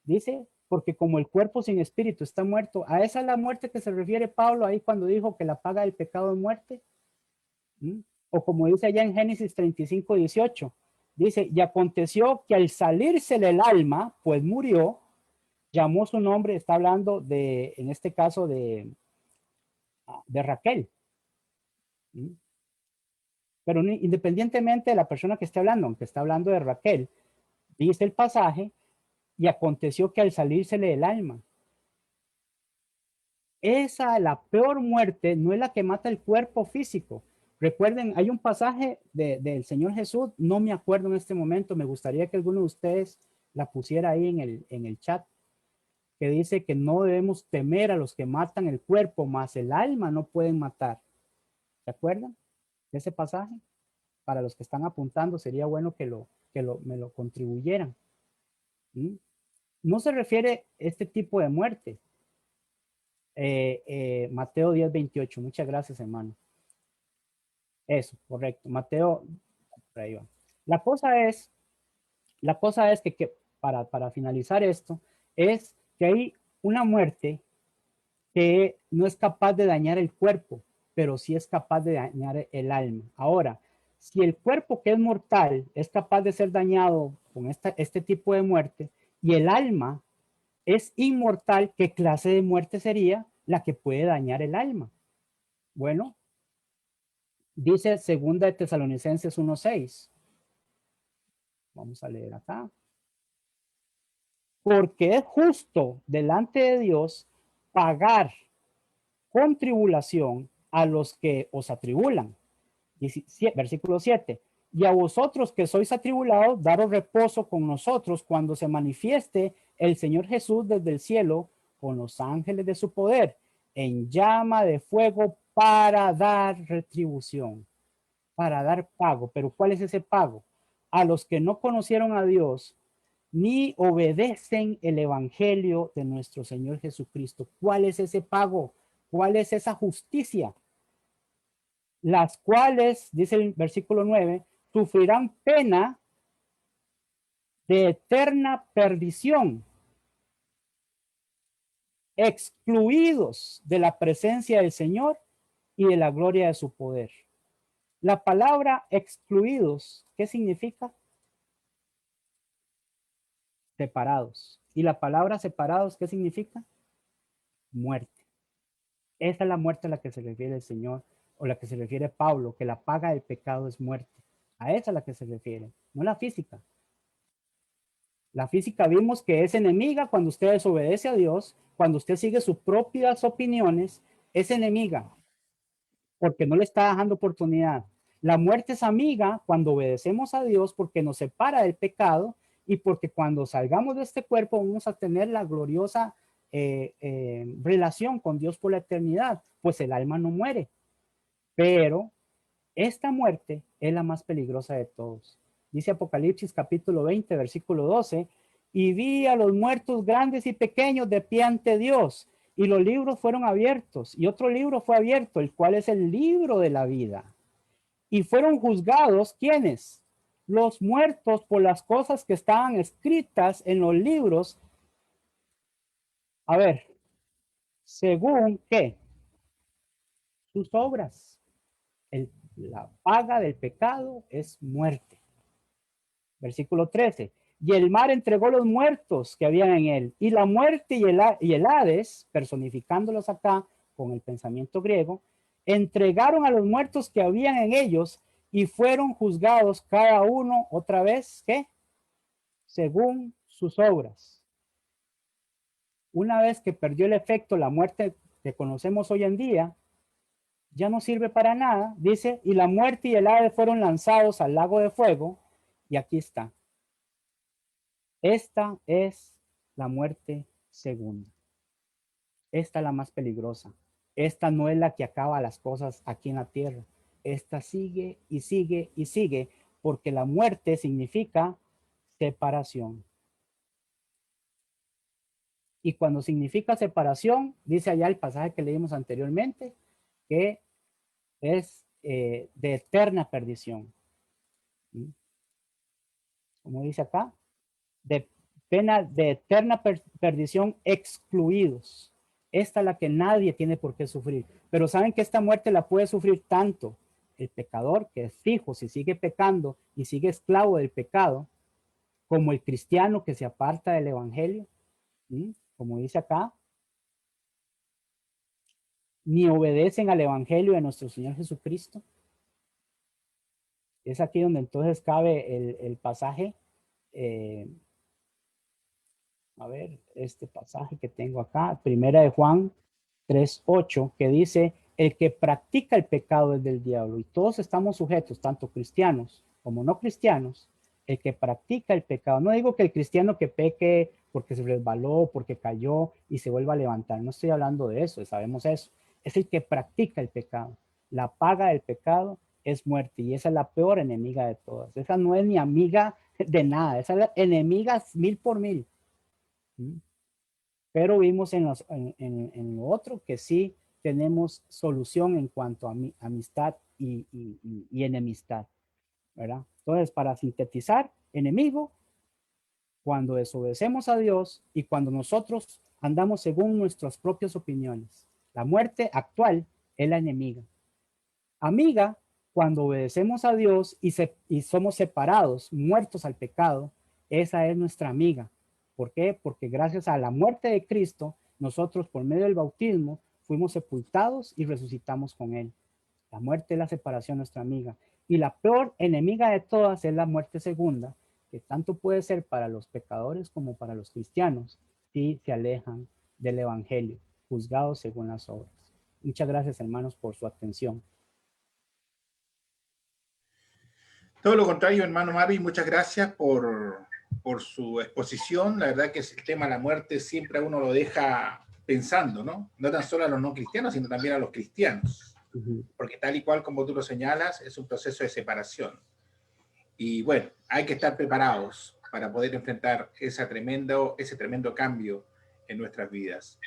Speaker 3: Dice, porque como el cuerpo sin espíritu está muerto, ¿a esa es la muerte que se refiere Pablo ahí cuando dijo que la paga del pecado es muerte? O como dice allá en Génesis 35:18, dice, y aconteció que al salírsele el alma, pues murió, llamó su nombre, está hablando de, en este caso, de Raquel. Pero independientemente de la persona que esté hablando, aunque está hablando de Raquel, dice el pasaje, y aconteció que al salírsele el alma. Esa, la peor muerte, no es la que mata el cuerpo físico. Recuerden, hay un pasaje del Señor Jesús, no me acuerdo en este momento, me gustaría que alguno de ustedes la pusiera ahí en el chat, que dice que no debemos temer a los que matan el cuerpo, más el alma no pueden matar. ¿Se acuerdan de ese pasaje? Para los que están apuntando, sería bueno que me lo contribuyeran. No se refiere a este tipo de muerte. Mateo 10:28. Muchas gracias, hermano. Eso, correcto. Mateo, por ahí va. La cosa es que para finalizar esto, es que hay una muerte que no es capaz de dañar el cuerpo, pero sí es capaz de dañar el alma. Ahora, si el cuerpo que es mortal es capaz de ser dañado con este tipo de muerte y el alma es inmortal, ¿qué clase de muerte sería la que puede dañar el alma? Bueno, dice 2 de Tesalonicenses 1:6. Vamos a leer acá. porque es justo delante de Dios pagar con tribulación a los que os atribulan. Versículo 7. Y a vosotros que sois atribulados, daros reposo con nosotros cuando se manifieste el Señor Jesús desde el cielo con los ángeles de su poder en llama de fuego para dar retribución, para dar pago. Pero ¿cuál es ese pago? A los que no conocieron a Dios ni obedecen el evangelio de nuestro Señor Jesucristo. ¿Cuál es ese pago? ¿Cuál es esa justicia? Las cuales, dice el versículo 9, sufrirán pena de eterna perdición, excluidos de la presencia del Señor y de la gloria de su poder. La palabra excluidos, ¿qué significa? Separados. Y la palabra separados, ¿qué significa? Muerte. Esa es la muerte a la que se refiere el Señor, o la que se refiere Pablo, que la paga del pecado es muerte. A esa es la que se refiere, no la física. La física vimos que es enemiga cuando usted desobedece a Dios, cuando usted sigue sus propias opiniones, es enemiga, porque no le está dejando oportunidad. La muerte es amiga cuando obedecemos a Dios, porque nos separa del pecado y porque cuando salgamos de este cuerpo vamos a tener la gloriosa relación con Dios por la eternidad, pues el alma no muere. Pero esta muerte es la más peligrosa de todos. Dice Apocalipsis capítulo 20, versículo 12, y vi a los muertos grandes y pequeños de pie ante Dios, y los libros fueron abiertos, y otro libro fue abierto, el cual es el libro de la vida. Y fueron juzgados, ¿quiénes? Los muertos por las cosas que estaban escritas en los libros. A ver, según qué? Sus obras. La paga del pecado es muerte. Versículo 13. Y el mar entregó los muertos que habían en él, y la muerte y el Hades, personificándolos acá con el pensamiento griego, entregaron a los muertos que habían en ellos y fueron juzgados cada uno otra vez, ¿qué? Según sus obras. Una vez que perdió el efecto la muerte que conocemos hoy en día, ya no sirve para nada, dice, y la muerte y el Hades fueron lanzados al lago de fuego, y aquí está. Esta es la muerte segunda. Esta es la más peligrosa. Esta no es la que acaba las cosas aquí en la tierra. Esta sigue y sigue y sigue, porque la muerte significa separación. Y cuando significa separación, dice allá el pasaje que leímos anteriormente, que es de eterna perdición. Como dice acá, de pena de eterna perdición, excluidos. Esta es la que nadie tiene por qué sufrir. Pero saben que esta muerte la puede sufrir tanto el pecador, que es fijo, si sigue pecando y sigue esclavo del pecado, como el cristiano que se aparta del evangelio. Como dice acá, ni obedecen al evangelio de nuestro Señor Jesucristo. Es aquí donde entonces cabe el pasaje. A ver, este pasaje que tengo acá, primera de Juan 3:8, que dice, el que practica el pecado es del diablo, y todos estamos sujetos, tanto cristianos como no cristianos, el que practica el pecado. No digo que el cristiano que peque porque se resbaló, porque cayó y se vuelva a levantar, no estoy hablando de eso, sabemos eso. Es el que practica el pecado. La paga del pecado es muerte, y esa es la peor enemiga de todas. Esa no es ni amiga de nada, esa es la enemiga 1000 por 1000. Pero vimos en lo otro que sí tenemos solución en cuanto a amistad y enemistad, ¿verdad? Entonces, para sintetizar, enemigo, cuando desobedecemos a Dios y cuando nosotros andamos según nuestras propias opiniones. La muerte actual es la enemiga. Amiga, cuando obedecemos a Dios y somos separados, muertos al pecado, esa es nuestra amiga. ¿Por qué? Porque gracias a la muerte de Cristo, nosotros por medio del bautismo fuimos sepultados y resucitamos con Él. La muerte es la separación, nuestra amiga. Y la peor enemiga de todas es la muerte segunda, que tanto puede ser para los pecadores como para los cristianos si se alejan del Evangelio, juzgados según las obras. Muchas gracias, hermanos, por su atención.
Speaker 1: Todo lo contrario, hermano Marvin, muchas gracias por su exposición. La verdad que el tema de la muerte siempre a uno lo deja pensando, ¿no? No tan solo a los no cristianos, sino también a los cristianos. Porque tal y cual como tú lo señalas, es un proceso de separación. Y bueno, hay que estar preparados para poder enfrentar ese tremendo cambio en nuestras vidas.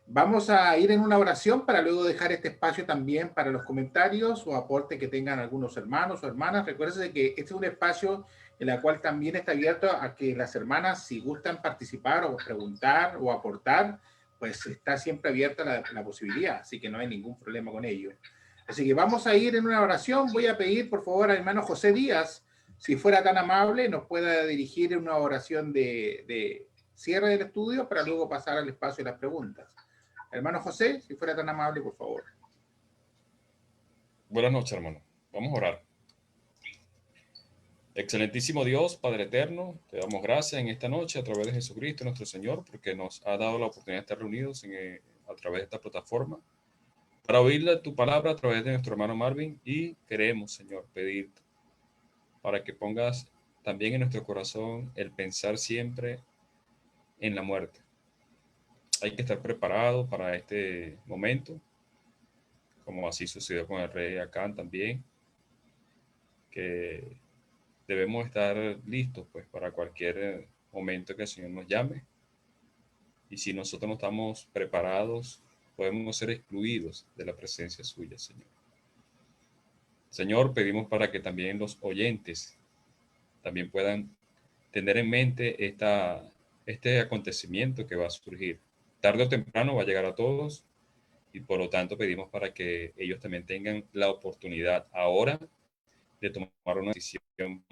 Speaker 1: Vamos a ir en una oración para luego dejar este espacio también para los comentarios o aportes que tengan algunos hermanos o hermanas. Recuerden que este es un espacio en el cual también está abierto a que las hermanas, si gustan participar o preguntar o aportar, pues está siempre abierta la posibilidad, así que no hay ningún problema con ello. Así que vamos a ir en una oración. Voy a pedir, por favor, al hermano José Díaz, si fuera tan amable, nos pueda dirigir una oración de cierre del estudio para luego pasar al espacio de las preguntas. Hermano José, si fuera tan amable, por favor.
Speaker 4: Buenas noches, hermano. Vamos a orar. Excelentísimo Dios, Padre eterno, te damos gracias en esta noche a través de Jesucristo, nuestro Señor, porque nos ha dado la oportunidad de estar reunidos a través de esta plataforma para oír tu palabra a través de nuestro hermano Marvin, y queremos, Señor, pedirte para que pongas también en nuestro corazón el pensar siempre en la muerte. Hay que estar preparado para este momento, como así sucedió con el rey Acán también, que debemos estar listos pues para cualquier momento que el Señor nos llame. Y si nosotros no estamos preparados, podemos ser excluidos de la presencia suya, Señor. Señor, pedimos para que también los oyentes también puedan tener en mente este acontecimiento que va a surgir. Tarde o temprano va a llegar a todos, y por lo tanto pedimos para que ellos también tengan la oportunidad ahora de tomar una decisión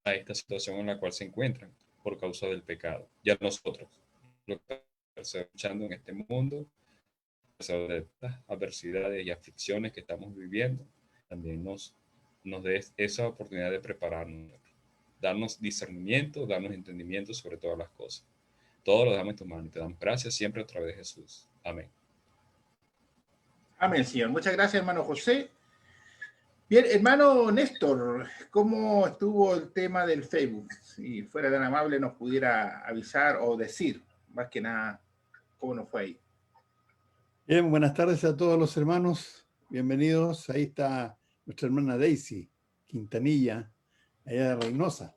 Speaker 4: a esta situación en la cual se encuentran por causa del pecado. Ya nosotros, lo que estamos luchando en este mundo, a pesar de estas adversidades y aflicciones que estamos viviendo, también nos des esa oportunidad de prepararnos, darnos discernimiento, darnos entendimiento sobre todas las cosas. Todo lo damos en tu mano y te damos gracias siempre a través de Jesús. Amén.
Speaker 1: Amén, Señor. Muchas gracias, hermano José. Bien, hermano Néstor, ¿cómo estuvo el tema del Facebook? Si fuera tan amable nos pudiera avisar o decir, más que nada, cómo nos fue ahí.
Speaker 5: Bien, buenas tardes a todos los hermanos. Bienvenidos. Ahí está nuestra hermana Daisy Quintanilla, allá de Reynosa.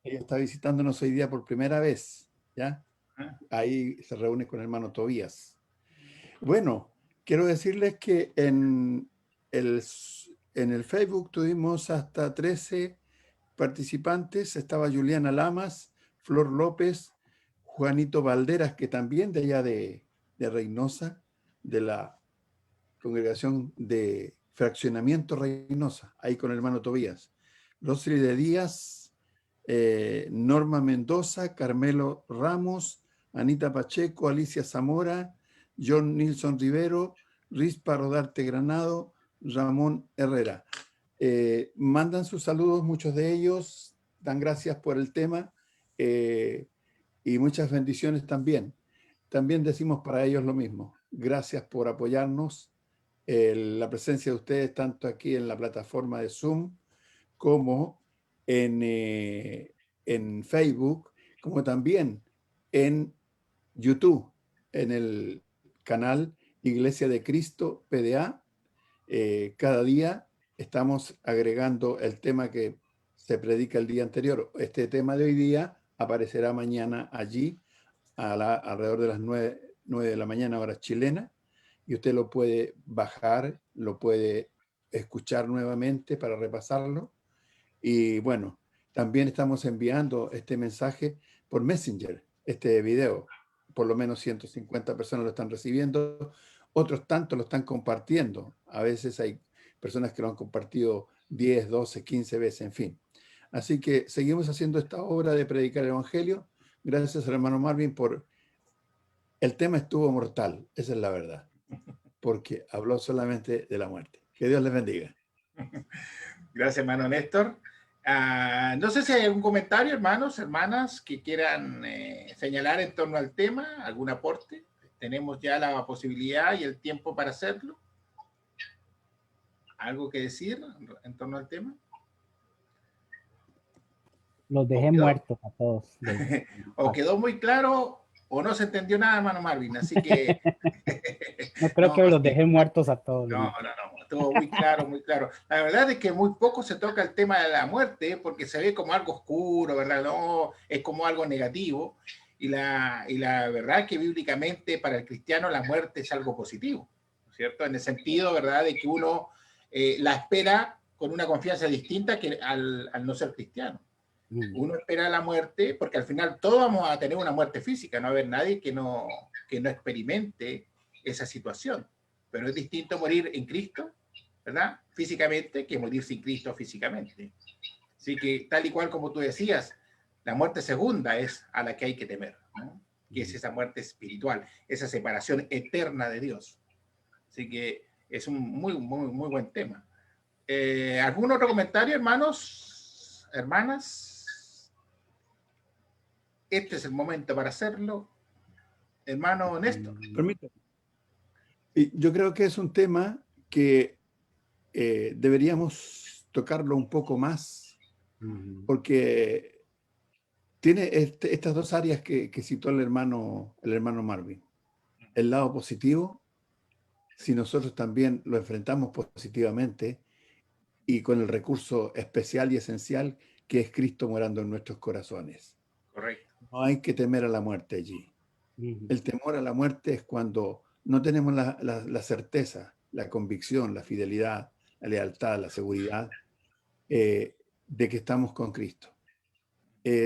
Speaker 5: Ella está visitándonos hoy día por primera vez, ¿ya? Ahí se reúne con el hermano Tobías. Bueno, quiero decirles que en el Facebook tuvimos hasta 13 participantes. Estaba Juliana Lamas, Flor López, Juanito Valderas, que también de allá de Reynosa, de la congregación de Fraccionamiento Reynosa, ahí con el hermano Tobías. Rosely de Díaz, Norma Mendoza, Carmelo Ramos, Anita Pacheco, Alicia Zamora, John Nilson Rivero, Rispa Rodarte Granado, Ramón Herrera. Mandan sus saludos, muchos de ellos, dan gracias por el tema y muchas bendiciones también. También decimos para ellos lo mismo. Gracias por apoyarnos. La presencia de ustedes tanto aquí en la plataforma de Zoom como en Facebook, como también en YouTube, en el canal Iglesia de Cristo PDA. Cada día estamos agregando el tema que se predica el día anterior. Este tema de hoy día aparecerá mañana allí alrededor de las 9 de la mañana, hora chilena, y usted lo puede bajar, lo puede escuchar nuevamente para repasarlo. Y bueno, también estamos enviando este mensaje por Messenger, este video. Por lo menos 150 personas lo están recibiendo, otros tantos lo están compartiendo. A veces hay personas que lo han compartido 10, 12, 15 veces, en fin. Así que seguimos haciendo esta obra de predicar el Evangelio. Gracias al hermano Marvin por... El tema estuvo mortal, esa es la verdad, porque habló solamente de la muerte. Que Dios les bendiga.
Speaker 1: Gracias, hermano Néstor. No sé si hay algún comentario, hermanos, hermanas, que quieran señalar en torno al tema, algún aporte. Tenemos ya la posibilidad y el tiempo para hacerlo. ¿Algo que decir en torno al tema?
Speaker 3: Los dejé muertos a todos.
Speaker 1: O quedó muy claro o no se entendió nada, hermano Marvin. Así que...
Speaker 3: No creo que los dejé muertos a todos.
Speaker 1: No, estuvo muy claro, muy claro. La verdad es que muy poco se toca el tema de la muerte porque se ve como algo oscuro, ¿verdad? No, es como algo negativo. Y la verdad es que bíblicamente para el cristiano la muerte es algo positivo, ¿cierto? En el sentido, ¿verdad?, de que uno la espera con una confianza distinta que al no ser cristiano. Uno espera la muerte porque al final todos vamos a tener una muerte física, no va a haber nadie que no experimente esa situación. Pero es distinto morir en Cristo, ¿verdad?, físicamente, que morir sin Cristo físicamente. Así que, tal y cual como tú decías, la muerte segunda es a la que hay que temer, ¿no? Que es esa muerte espiritual, esa separación eterna de Dios. Así que es un muy buen tema. ¿Algún otro comentario, hermanos, hermanas? Este es el momento para hacerlo. Hermano Néstor.
Speaker 5: Permítame. Yo creo que es un tema que deberíamos tocarlo un poco más, porque tiene estas dos áreas que citó el hermano Marvin. El lado positivo, si nosotros también lo enfrentamos positivamente y con el recurso especial y esencial que es Cristo morando en nuestros corazones.
Speaker 1: Correcto.
Speaker 5: No hay que temer a la muerte allí. El temor a la muerte es cuando no tenemos la certeza, la convicción, la fidelidad, la lealtad, la seguridad de que estamos con Cristo.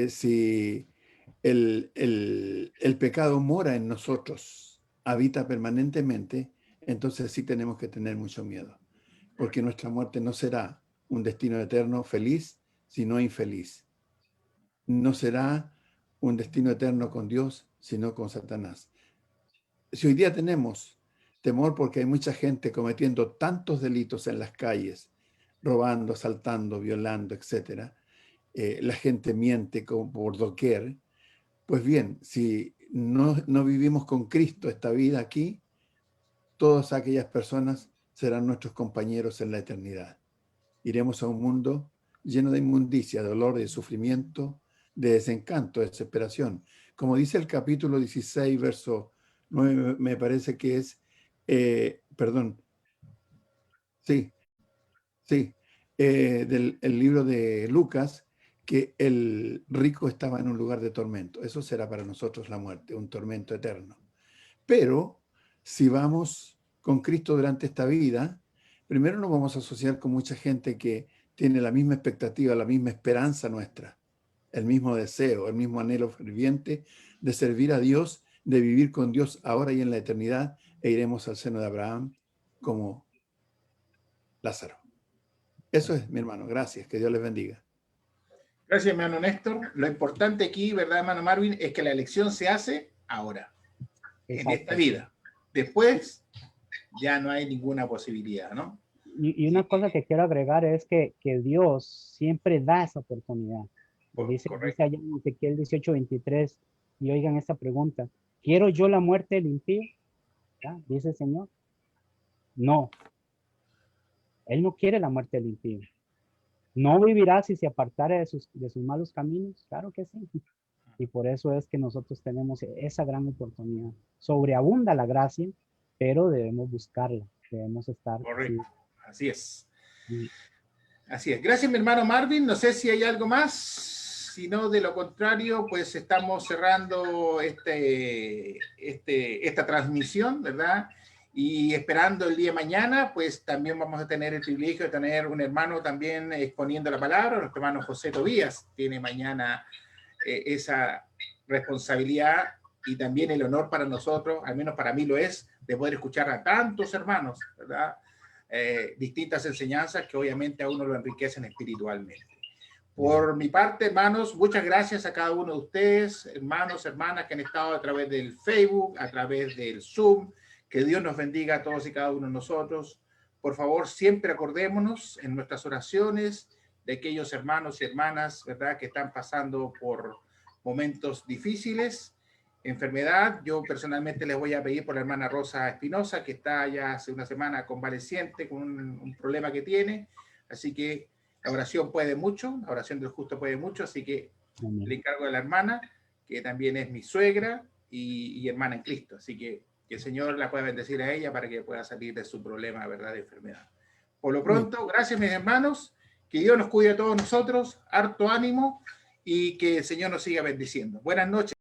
Speaker 5: Si el pecado mora en nosotros, habita permanentemente, entonces sí tenemos que tener mucho miedo, porque nuestra muerte no será un destino eterno feliz, sino infeliz. No será un destino eterno con Dios, sino con Satanás. Si hoy día tenemos temor porque hay mucha gente cometiendo tantos delitos en las calles, robando, asaltando, violando, etc., la gente miente por doquier, pues bien, si no vivimos con Cristo esta vida aquí, todas aquellas personas serán nuestros compañeros en la eternidad. Iremos a un mundo lleno de inmundicia, de dolor, de sufrimiento, de desencanto, de desesperación. Como dice el capítulo 16, verso 9, me parece que es, perdón, sí, del el libro de Lucas, que el rico estaba en un lugar de tormento. Eso será para nosotros la muerte, un tormento eterno. Pero si vamos con Cristo durante esta vida, primero nos vamos a asociar con mucha gente que tiene la misma expectativa, la misma esperanza nuestra, el mismo deseo, el mismo anhelo ferviente de servir a Dios, de vivir con Dios ahora y en la eternidad, e iremos al seno de Abraham como Lázaro. Eso es, mi hermano. Gracias. Que Dios les bendiga.
Speaker 1: Gracias, hermano Néstor. Lo importante aquí, ¿verdad, hermano Marvin? Es que la elección se hace ahora, en esta vida. Después ya no hay ninguna posibilidad, ¿no?
Speaker 3: Y una cosa que quiero agregar es que Dios siempre da esa oportunidad. Dice allá en Ezequiel 18:23, y oigan esta pregunta: ¿quiero yo la muerte del impío? ¿Ya? Dice el Señor. No. Él no quiere la muerte del impío. ¿No vivirá si se apartara de sus malos caminos? Claro que sí. Y por eso es que nosotros tenemos esa gran oportunidad. Sobreabunda la gracia, pero debemos buscarla. Debemos estar.
Speaker 1: Correcto. Así es.
Speaker 3: Sí.
Speaker 1: Así es. Gracias, mi hermano Marvin. No sé si hay algo más. Si no, de lo contrario, pues estamos cerrando esta transmisión, ¿verdad? Y esperando el día de mañana, pues también vamos a tener el privilegio de tener un hermano también exponiendo la palabra. Nuestro hermano José Tobías tiene mañana esa responsabilidad y también el honor para nosotros, al menos para mí lo es, de poder escuchar a tantos hermanos, ¿verdad? Distintas enseñanzas que obviamente a uno lo enriquecen espiritualmente. Por mi parte, hermanos, muchas gracias a cada uno de ustedes, hermanos, hermanas que han estado a través del Facebook, a través del Zoom. Que Dios nos bendiga a todos y cada uno de nosotros. Por favor, siempre acordémonos en nuestras oraciones de aquellos hermanos y hermanas, ¿verdad?, que están pasando por momentos difíciles, enfermedad. Yo personalmente les voy a pedir por la hermana Rosa Espinosa, que está ya hace una semana convaleciente con un problema que tiene. Así que la oración puede mucho, la oración del justo puede mucho, así que le encargo a la hermana, que también es mi suegra y hermana en Cristo. Así que el Señor la pueda bendecir a ella para que pueda salir de su problema, ¿verdad?, de enfermedad. Por lo pronto, gracias mis hermanos, que Dios nos cuide a todos nosotros, harto ánimo y que el Señor nos siga bendiciendo. Buenas noches.